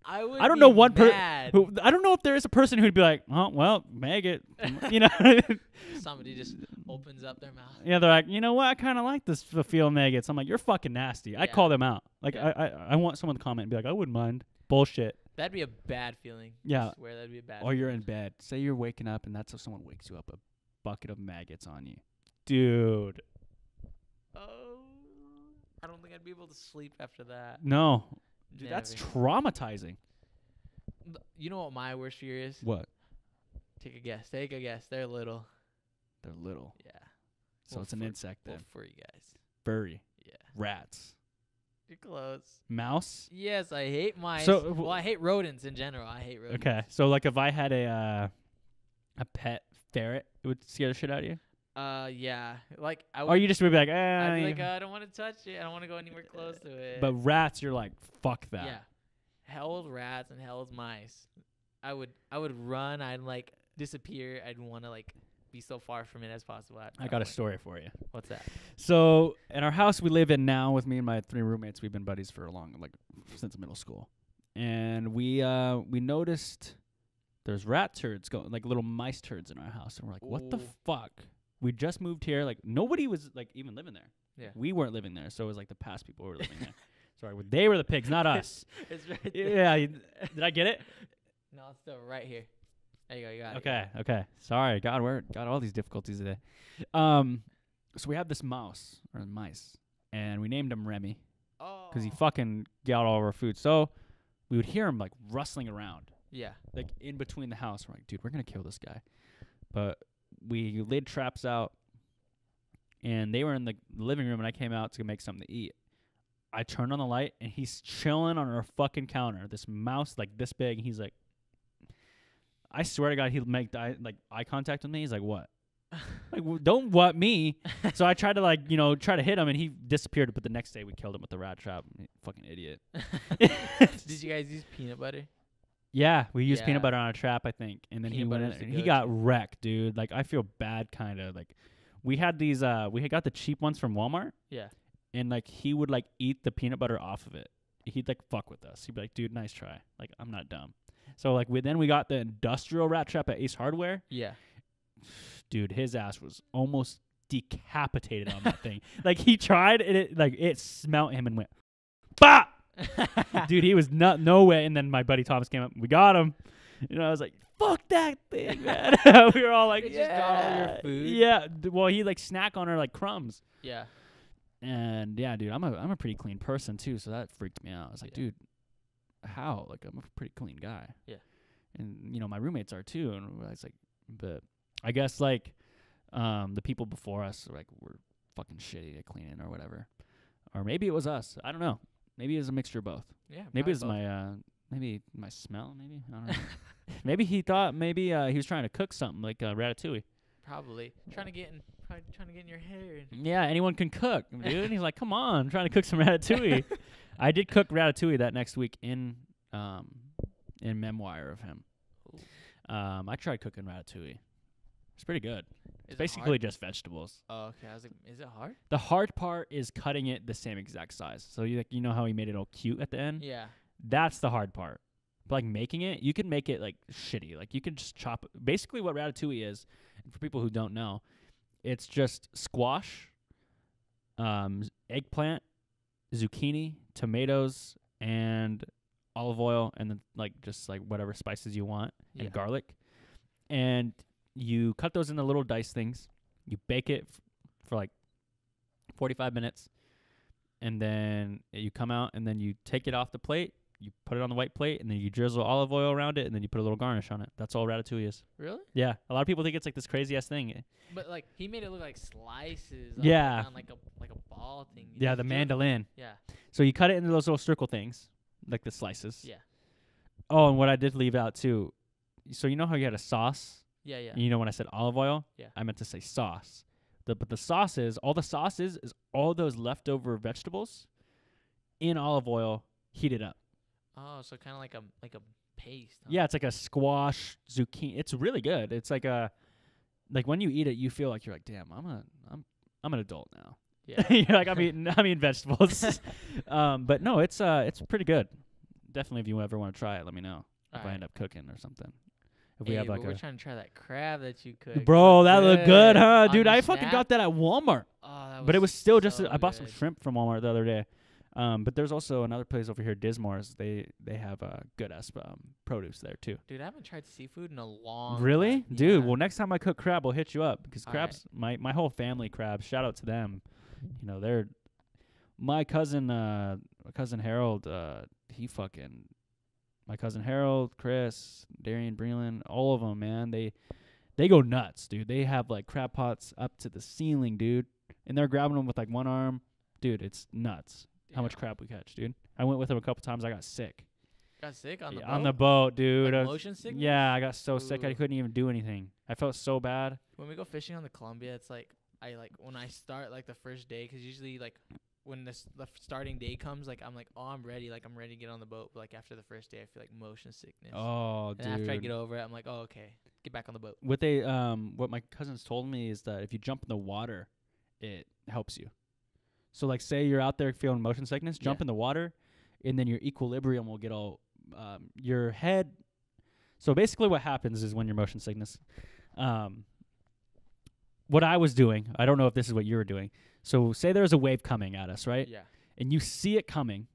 I don't know one person. I don't know if there is a person who'd be like, oh well, maggot. You know. Somebody just opens up their mouth. Yeah, they're like, you know what? I kind of like this feel maggots. I'm like, you're fucking nasty. I call them out. Like, I want someone to comment and be like, I wouldn't mind. Bullshit. That'd be a bad feeling. Yeah. I swear that'd be a bad. Or you're in bed. Say you're waking up and that's how someone wakes you up. A bucket of maggots on you, dude. Oh, I don't think I'd be able to sleep after that. No. Dude, that's traumatizing. You know what my worst fear is? What? Take a guess. They're little. They're little. Yeah. So it's an insect then. For you guys. Furry. Yeah. Rats. You're close. Mouse? Yes, I hate mice. So, well, I hate rodents in general. I hate rodents. Okay. So like if I had a pet ferret, it would scare the shit out of you? Yeah. Like I would. Or you just would be like, I'd be like, I don't want to touch it. I don't want to go anywhere close to it. But rats, you're like, fuck that. Yeah. Hell with rats and hell with mice. I would run. I'd like disappear. I'd want to like be so far from it as possible. I got a story for you. What's that? So in our house we live in now with me and my 3 roommates, we've been buddies for since middle school. And we noticed there's rat turds going, like little mice turds in our house. And we're like, what the fuck? We just moved here. Like nobody was like even living there. Yeah. We weren't living there. So it was like the past people who were living there. Sorry, they were the pigs, not us. It's right there. Yeah. Did I get it? No, it's still right here. There you go. You got it. Okay. Sorry. God, we're got all these difficulties today. So we have this mice, and we named him Remy. Oh. Because he fucking got all of our food. So we would hear him like rustling around. Yeah. Like in between the house. We're like, dude, we're going to kill this guy. But we laid traps out, and they were in the living room, and I came out to make something to eat. I turned on the light, and he's chilling on our fucking counter. This mouse, like this big, and he's like, I swear to God, he'll make eye contact with me. He's like, what? Like, don't what me. So I tried to try to hit him, and he disappeared. But the next day, we killed him with the rat trap. Fucking idiot. Did you guys use peanut butter? Yeah, we used peanut butter on a trap, I think. And then peanut he went in, and he got wrecked, dude. Like, I feel bad, kind of. Like, we had these, we had got the cheap ones from Walmart. Yeah. And, like, he would, like, eat the peanut butter off of it. He'd, like, fuck with us. He'd be like, dude, nice try. Like, I'm not dumb. So, like, we got the industrial rat trap at Ace Hardware. Yeah. Dude, his ass was almost decapitated on that thing. Like, he tried, and it smelt him and went, bah! Dude, he was no way. And then my buddy Thomas came up. We got him. I was like, fuck that thing, man. We were all like, just got all your food. Yeah. Well, he like snack on her like crumbs. Yeah. And yeah, dude, I'm a pretty clean person too, so that freaked me out. I was like, dude, how? Like, I'm a pretty clean guy. Yeah. And my roommates are too. And I was like, but I guess like the people before us were fucking shitty at cleaning or whatever. Or maybe it was us. I don't know. Maybe it was a mixture of both. Yeah. Maybe it was maybe my smell. Maybe I don't know. Maybe he thought he was trying to cook something like ratatouille. Probably trying to get in your hair. Yeah, anyone can cook, dude. And he's like, come on, I'm trying to cook some ratatouille. I did cook ratatouille that next week in memoir of him. I tried cooking ratatouille. It's pretty good. It's basically just vegetables. Oh, okay. I was like, is it hard? The hard part is cutting it the same exact size. So you know how he made it all cute at the end? Yeah. That's the hard part. But like making it, you can make it like shitty. Like you can just chop it. Basically what ratatouille is, and for people who don't know, it's just squash, eggplant, zucchini, tomatoes, and olive oil, and then just whatever spices you want, and garlic. And you cut those into little dice things. You bake it for 45 minutes. And then you come out, and then you take it off the plate. You put it on the white plate, and then you drizzle olive oil around it, and then you put a little garnish on it. That's all ratatouille is. Really? Yeah. A lot of people think it's this crazy-ass thing. But he made it look like slices. Yeah. On like a ball thing. Yeah, the mandolin. Yeah. So you cut it into those little circle things, like the slices. Yeah. Oh, and what I did leave out, too. So you know how you had a sauce? Yeah, yeah. And when I said olive oil? Yeah. I meant to say sauce. But the sauces, all the sauces is all those leftover vegetables in olive oil heated up. Oh, so kind of like a paste. Huh? Yeah, it's like a squash zucchini. It's really good. It's like when you eat it, you feel like you're like, damn, I'm an adult now. Yeah. You're like, I'm eating vegetables. But no, it's pretty good. Definitely, if you ever want to try it, let me know. If I end up cooking or something. If we have like we're trying to try that crab that you cooked. Bro, that looked good, huh? Dude, I fucking got that at Walmart. Oh, that was but it was still so I bought some shrimp from Walmart the other day. But there's also another place over here, Dismore's. They have good ass produce there too. Dude, I haven't tried seafood in a long Really? time. Dude, Yeah. well, next time I cook crab, I'll hit you up because All crabs, my whole family crabs. Shout out to them. You know, they're my cousin Harold. My cousin Harold, Chris, Darian, Breland, all of them, man. They go nuts, dude. They have like crab pots up to the ceiling, dude, and they're grabbing them with like one arm, dude. It's nuts. How much crap we catch, dude. I went with them a couple times. I got sick. Got sick on the boat? On the boat, dude. Like motion sickness? Yeah, I got so sick I couldn't even do anything. I felt so bad. When we go fishing on the Columbia, it's like when I start like the first day, because usually like when the starting day comes, like I'm like, oh, I'm ready. Like I'm ready to get on the boat. But like after the first day, I feel like motion sickness. Oh, and dude. after I get over it, I'm like, oh, okay, get back on the boat. What my cousins told me is that if you jump in the water, it helps you. So, like, say you're out there feeling motion sickness, jump in the water, and then your equilibrium will get all, your head. So, basically what happens is when you're motion sickness, what I was doing, I don't know if this is what you were doing. So, say there's a wave coming at us, right? Yeah. And you see it coming,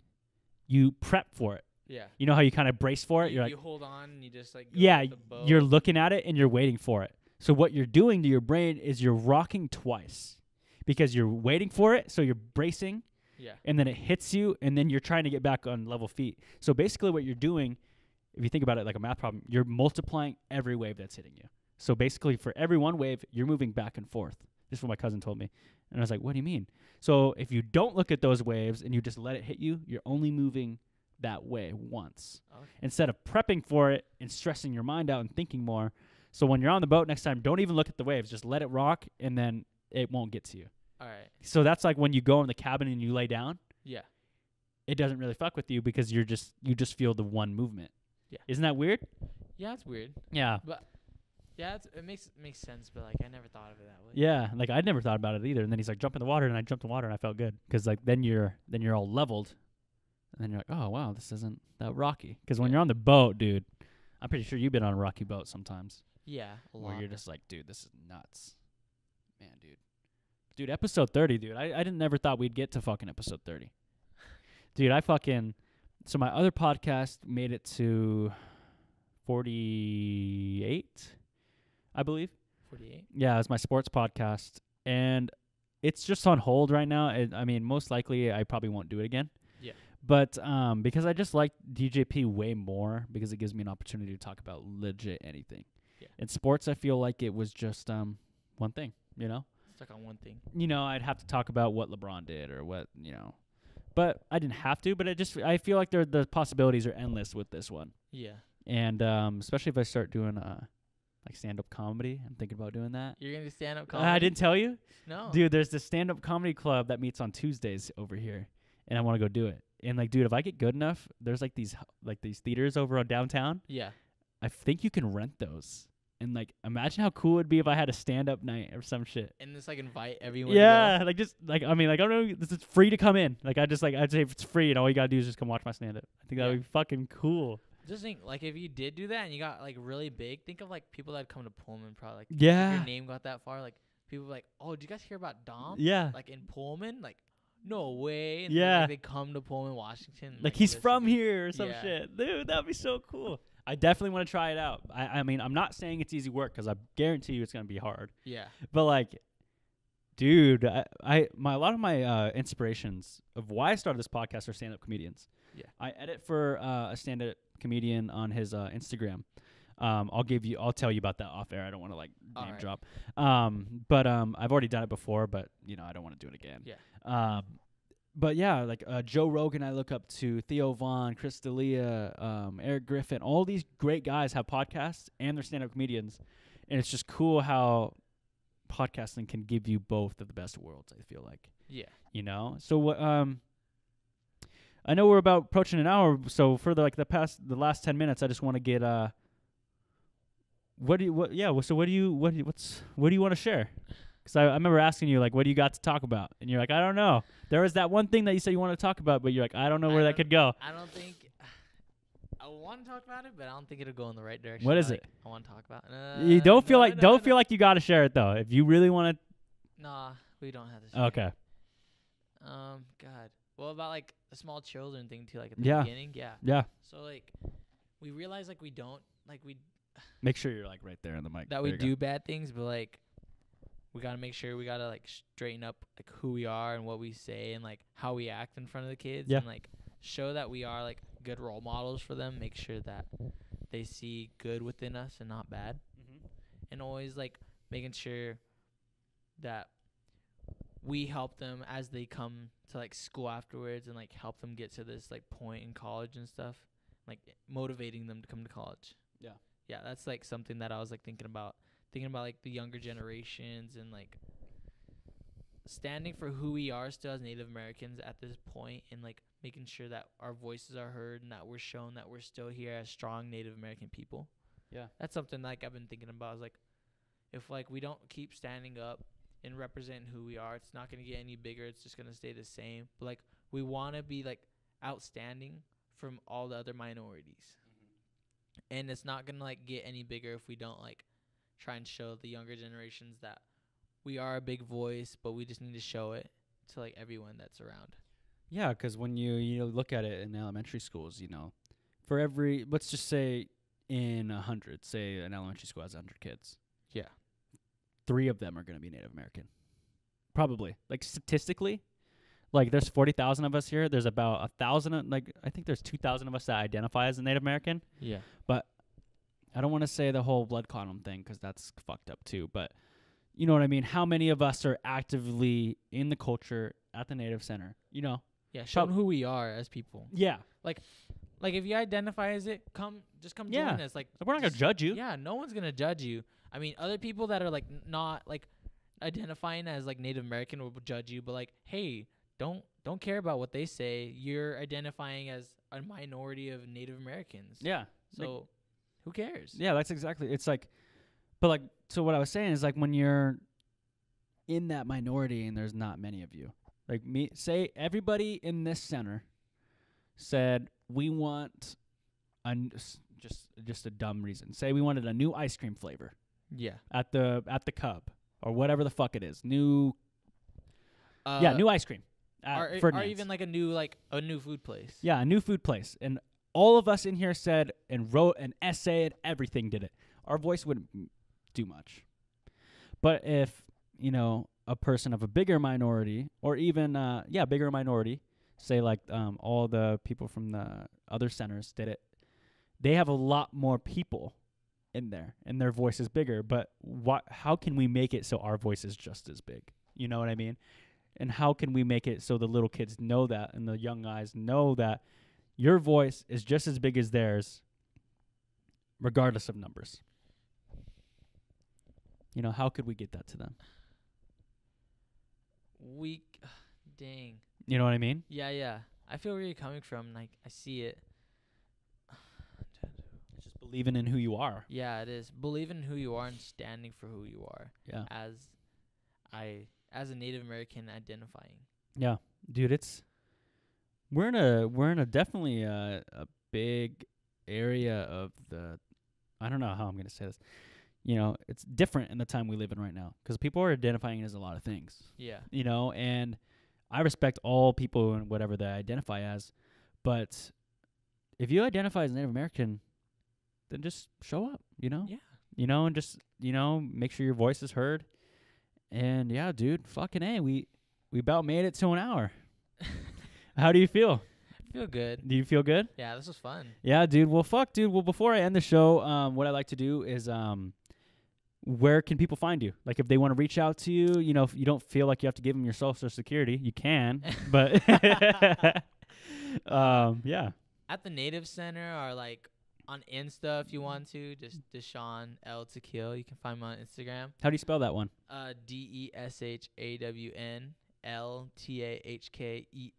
you prep for it. Yeah. You know how you kind of brace for it? You're like, you hold on and you just like, go yeah, with the boat. You're looking at it and you're waiting for it. So, what you're doing to your brain is you're rocking twice. Because you're waiting for it, so you're bracing, and then it hits you, and then you're trying to get back on level feet. So basically what you're doing, if you think about it like a math problem, you're multiplying every wave that's hitting you. So basically for every one wave, you're moving back and forth. This is what my cousin told me. And I was like, what do you mean? So if you don't look at those waves and you just let it hit you, you're only moving that way once. Okay. Instead of prepping for it and stressing your mind out and thinking more. So when you're on the boat next time, don't even look at the waves. Just let it rock, and then it won't get to you. All right. So that's like when you go in the cabin and you lay down. Yeah. It doesn't really fuck with you because you just feel the one movement. Yeah. Isn't that weird? Yeah, it's weird. Yeah. But yeah, it makes sense. But like I never thought of it that way. Yeah, like I'd never thought about it either. And then he's like, jump in the water, and I jumped in the water, and I felt good because like then you're all leveled, and then you're like, oh wow, this isn't that rocky. Because when you're on the boat, dude, I'm pretty sure you've been on a rocky boat sometimes. Yeah, a lot. Where you're just like, dude, this is nuts, man, dude. Dude, episode 30, dude. I never thought we'd get to fucking episode 30. Dude, so my other podcast made it to 48, I believe. 48? Yeah, it's my sports podcast. And it's just on hold right now. I mean, most likely I probably won't do it again. Yeah. But because I just like DJP way more because it gives me an opportunity to talk about legit anything. Yeah. In sports, I feel like it was just one thing, you know? Stuck on one thing. You know, I'd have to talk about what LeBron did or what, you know. But I didn't have to, but I feel like the possibilities are endless with this one. Yeah. And especially if I start doing like stand-up comedy. I'm thinking about doing that. You're going to do stand-up comedy? I didn't tell you? No. Dude, there's this stand-up comedy club that meets on Tuesdays over here, and I want to go do it. And like, dude, if I get good enough, there's like these theaters over on downtown. Yeah. I think you can rent those. And, like, imagine how cool it would be if I had a stand-up night or some shit. And just, like, invite everyone Yeah, like, just, like, I mean, like, I don't know, this is free to come in. Like, I'd say if it's free and all you gotta do is just come watch my stand-up. I think that would be fucking cool. Just think, like, if you did do that and you got, like, really big, think of, like, people that come to Pullman probably. Like, yeah. if your name got that far, like, people like, oh, did you guys hear about Dom? Yeah. Like, in Pullman? Like, no way. And yeah. Then, like, they come to Pullman, Washington. Like he's from here or some shit. Dude, that'd be so cool. I definitely want to try it out. I mean, I'm not saying it's easy work because I guarantee you it's going to be hard. Yeah. But, like, dude, a lot of my inspirations of why I started this podcast are stand-up comedians. Yeah. I edit for a stand-up comedian on his Instagram. I'll tell you about that off air. I don't want to, like, name drop. But I've already done it before, but, you know, I don't want to do it again. Yeah. But yeah, like Joe Rogan, I look up to Theo Vaughn, Chris D'Elia, Eric Griffin. All these great guys have podcasts and they're stand-up comedians, and it's just cool how podcasting can give you both of the best worlds. I feel like, yeah, you know. So what? I know we're about approaching an hour, so for the last 10 minutes, I just want to get what do you want to share? Because I remember asking you, like, what do you got to talk about? And you're like, I don't know. There was that one thing that you said you wanted to talk about, but you're like, I don't know where that could go. I don't think I want to talk about it, but I don't think it'll go in the right direction. What is it? I want to talk about. You don't feel like you got to share it though. If you really want to. Nah, we don't have to share Okay. it. God. Well, about like the small children thing too, like at the beginning. Yeah. Yeah. So like, we realize like we don't like we. Make sure you're like right there on the mic. That we do bad things, but like, we gotta make sure we gotta like straighten up like who we are and what we say and like how we act in front of the kids and like show that we are like good role models for them. Make sure that they see good within us and not bad, and always like making sure that we help them as they come to like school afterwards and like help them get to this like point in college and stuff, like motivating them to come to college. Yeah, that's like something that I was like thinking about like the younger generations and like standing for who we are still as Native Americans at this point and like making sure that our voices are heard and that we're shown that we're still here as strong Native American people. Yeah. That's something like I've been thinking about is like if like we don't keep standing up and representing who we are, it's not going to get any bigger. It's just going to stay the same. But like we want to be like outstanding from all the other minorities. And it's not going to like get any bigger if we don't like try and show the younger generations that we are a big voice, but we just need to show it to like everyone that's around. Yeah, because when you look at it in elementary schools, for every, let's just say in 100, say an elementary school has 100 kids. Yeah. 3 of them are going to be Native American. Probably. Like statistically, like there's 40,000 of us here. There's about 1,000, like I think there's 2,000 of us that identify as a Native American. Yeah. But I don't want to say the whole blood quantum thing because that's fucked up too. But you know what I mean? How many of us are actively in the culture at the Native Center? Yeah, showing who we are as people. Yeah. Like if you identify as it, come join us. Like we're not going to judge you. Yeah, no one's going to judge you. I mean, other people that are like not like identifying as like Native American will judge you, but like, hey, don't care about what they say. You're identifying as a minority of Native Americans. Yeah. So who cares? Yeah, that's exactly. It's like, but like, so what I was saying is like when you're in that minority and there's not many of you, like say everybody in this center said we want just a dumb reason. Say we wanted a new ice cream flavor. Yeah. At the Cub or whatever the fuck it is. New ice cream. Or even like a new food place. Yeah, a new food place. And all of us in here said and wrote an essay and everything did it. Our voice wouldn't do much. But if, a person of a bigger minority or even, bigger minority, say like all the people from the other centers did it, they have a lot more people in there and their voice is bigger. But how can we make it so our voice is just as big? You know what I mean? And how can we make it so the little kids know that and the young guys know that your voice is just as big as theirs, regardless of numbers? How could we get that to them? Dang. You know what I mean? Yeah. I feel where you're coming from. Like, I see it. It's just believing in who you are. Yeah, it is. Believing in who you are and standing for who you are. Yeah. As a Native American identifying. Yeah, dude, we're in a definitely a big area of the, I don't know how I'm gonna say this. It's different in the time we live in right now because people are identifying as a lot of things. Yeah. And I respect all people and whatever they identify as, but if you identify as Native American, then just show up. Yeah. And just make sure your voice is heard. And yeah, dude, fucking A, we about made it to an hour. How do you feel? I feel good. Do you feel good? Yeah, this was fun. Yeah, dude. Well, Well, before I end the show, what I like to do is, where can people find you? Like, if they want to reach out to you, if you don't feel like you have to give them your social security, you can. But yeah. At the Native Center or like on Insta if you want to, just Deshawn Tahkeal. You can find me on Instagram. How do you spell that one? DESHAWN Tahkeal.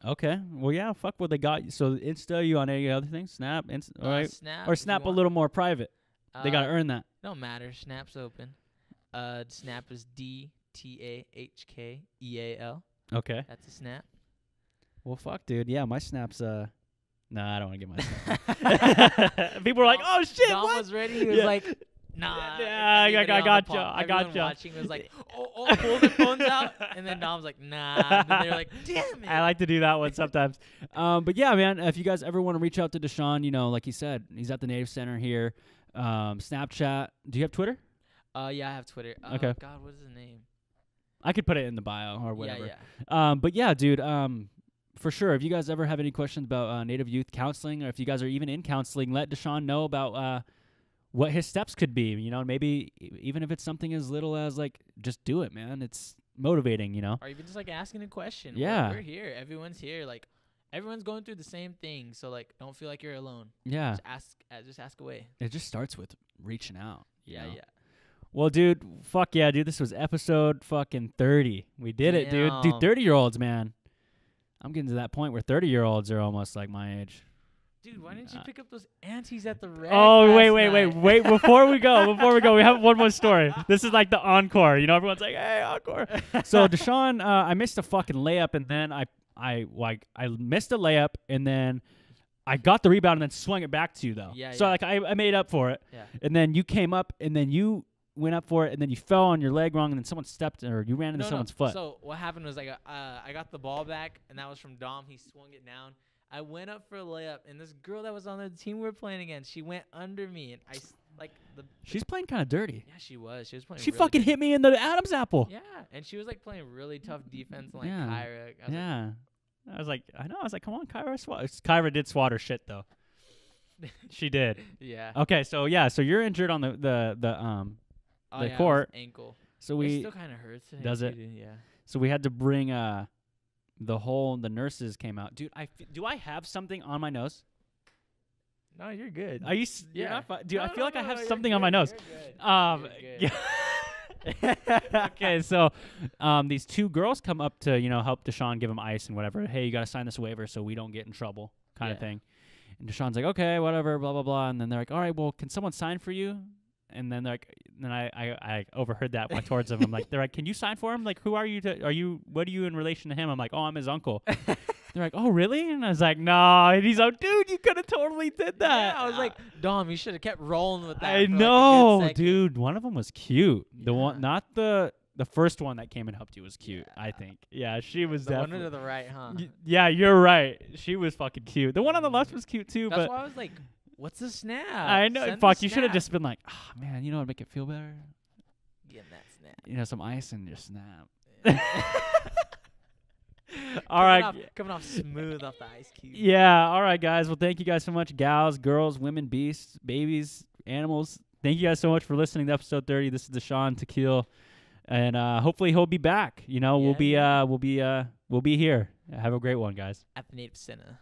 Okay. Well, yeah. Fuck what they got. So Insta, you on any other things? Snap, all right. Snap. Or Snap a little more private. They gotta earn that. Don't matter. Snap's open. Snap is DTAHKEAL. Okay. That's a Snap. Well, fuck, dude. Yeah, my Snap's Nah, I don't want to get my Snap. People were like, "Oh shit!" Dom was ready. He was like, "Nah." Yeah, I got you. Everyone watching was like, "Oh, pull their phones out," and then Dom's like, "Nah." And then they're like, "Damn it!" I like to do that one sometimes. But yeah, man. If you guys ever want to reach out to Deshawn, like he said, he's at the Native Center here. Snapchat. Do you have Twitter? Yeah, I have Twitter. Okay. God, what is his name? I could put it in the bio or whatever. Yeah. But yeah, dude. For sure. If you guys ever have any questions about Native youth counseling, or if you guys are even in counseling, let Deshawn know about what his steps could be. Maybe even if it's something as little as like, just do it, man. It's motivating, Or even just like asking a question. Yeah. We're here. Everyone's here. Like, everyone's going through the same thing. So like, don't feel like you're alone. Yeah. Just ask away. It just starts with reaching out. Yeah. Well, dude, fuck yeah, dude. This was episode fucking 30. We did it, dude. Dude, 30-year-olds, man. I'm getting to that point where 30-year-olds are almost like my age. Dude, why didn't you pick up those aunties at the rec? Oh, wait. Before we go, we have one more story. This is like the encore. Everyone's like, hey, encore. So, Deshawn, I missed a fucking layup, and then I missed a layup, and then I got the rebound and then swung it back to you, though. Yeah, so, like, I made up for it. Yeah. And then you came up, and then you went up for it, and then you fell on your leg wrong, and then someone stepped, or you ran into someone's foot. So what happened was I got the ball back, and that was from Dom. He swung it down. I went up for a layup, and this girl that was on the team we were playing against, she went under me, and She's playing kind of dirty. Yeah, she was. She was playing. She really fucking good. hit me in the Adam's apple. Yeah, and she was like playing really tough defense, like Yeah. Kyra. I was like, come on, Kyra. Kyra did swat her shit though. She did. Yeah. Okay, so you're injured on the court. Ankle. So it still kind of hurts. Does it? Yeah. So we had to bring the nurses came out. Dude, do I have something on my nose? No, you're good. Are you? Yeah. Dude, I feel like I have something good, on my nose. You're good. Okay, so these two girls come up to help Deshawn, give him ice and whatever. Hey, you got to sign this waiver so we don't get in trouble, kind of thing. And Deshawn's like, okay, whatever, blah blah blah. And then they're like, all right, well, can someone sign for you? And then they're like, then I overheard that, went towards him. I'm like, they're like, can you sign for him? Like, who are you? What are you in relation to him? I'm like, oh, I'm his uncle. They're like, oh, really? And I was like, no. And he's like, dude, you could have totally did that. Yeah, I was like, Dom, you should have kept rolling with that. I know, dude. One of them was cute. The one, not the first one that came and helped you was cute. Yeah. I think. Yeah, she was the definitely. one to the right, huh? Yeah, you're right. She was fucking cute. The one on the left was cute too. That's but why I was like, what's the snap? I know. Fuck, you should have just been like, oh man, you know what would make it feel better? Getting that snap. Some ice and your snap. All right. Coming off smooth off the ice cube. Yeah. All right, guys. Well, thank you guys so much, gals, girls, women, beasts, babies, animals. Thank you guys so much for listening to episode 30. This is Deshawn Tahkeal, and hopefully he'll be back. We'll be here. Have a great one, guys. At the Native Center.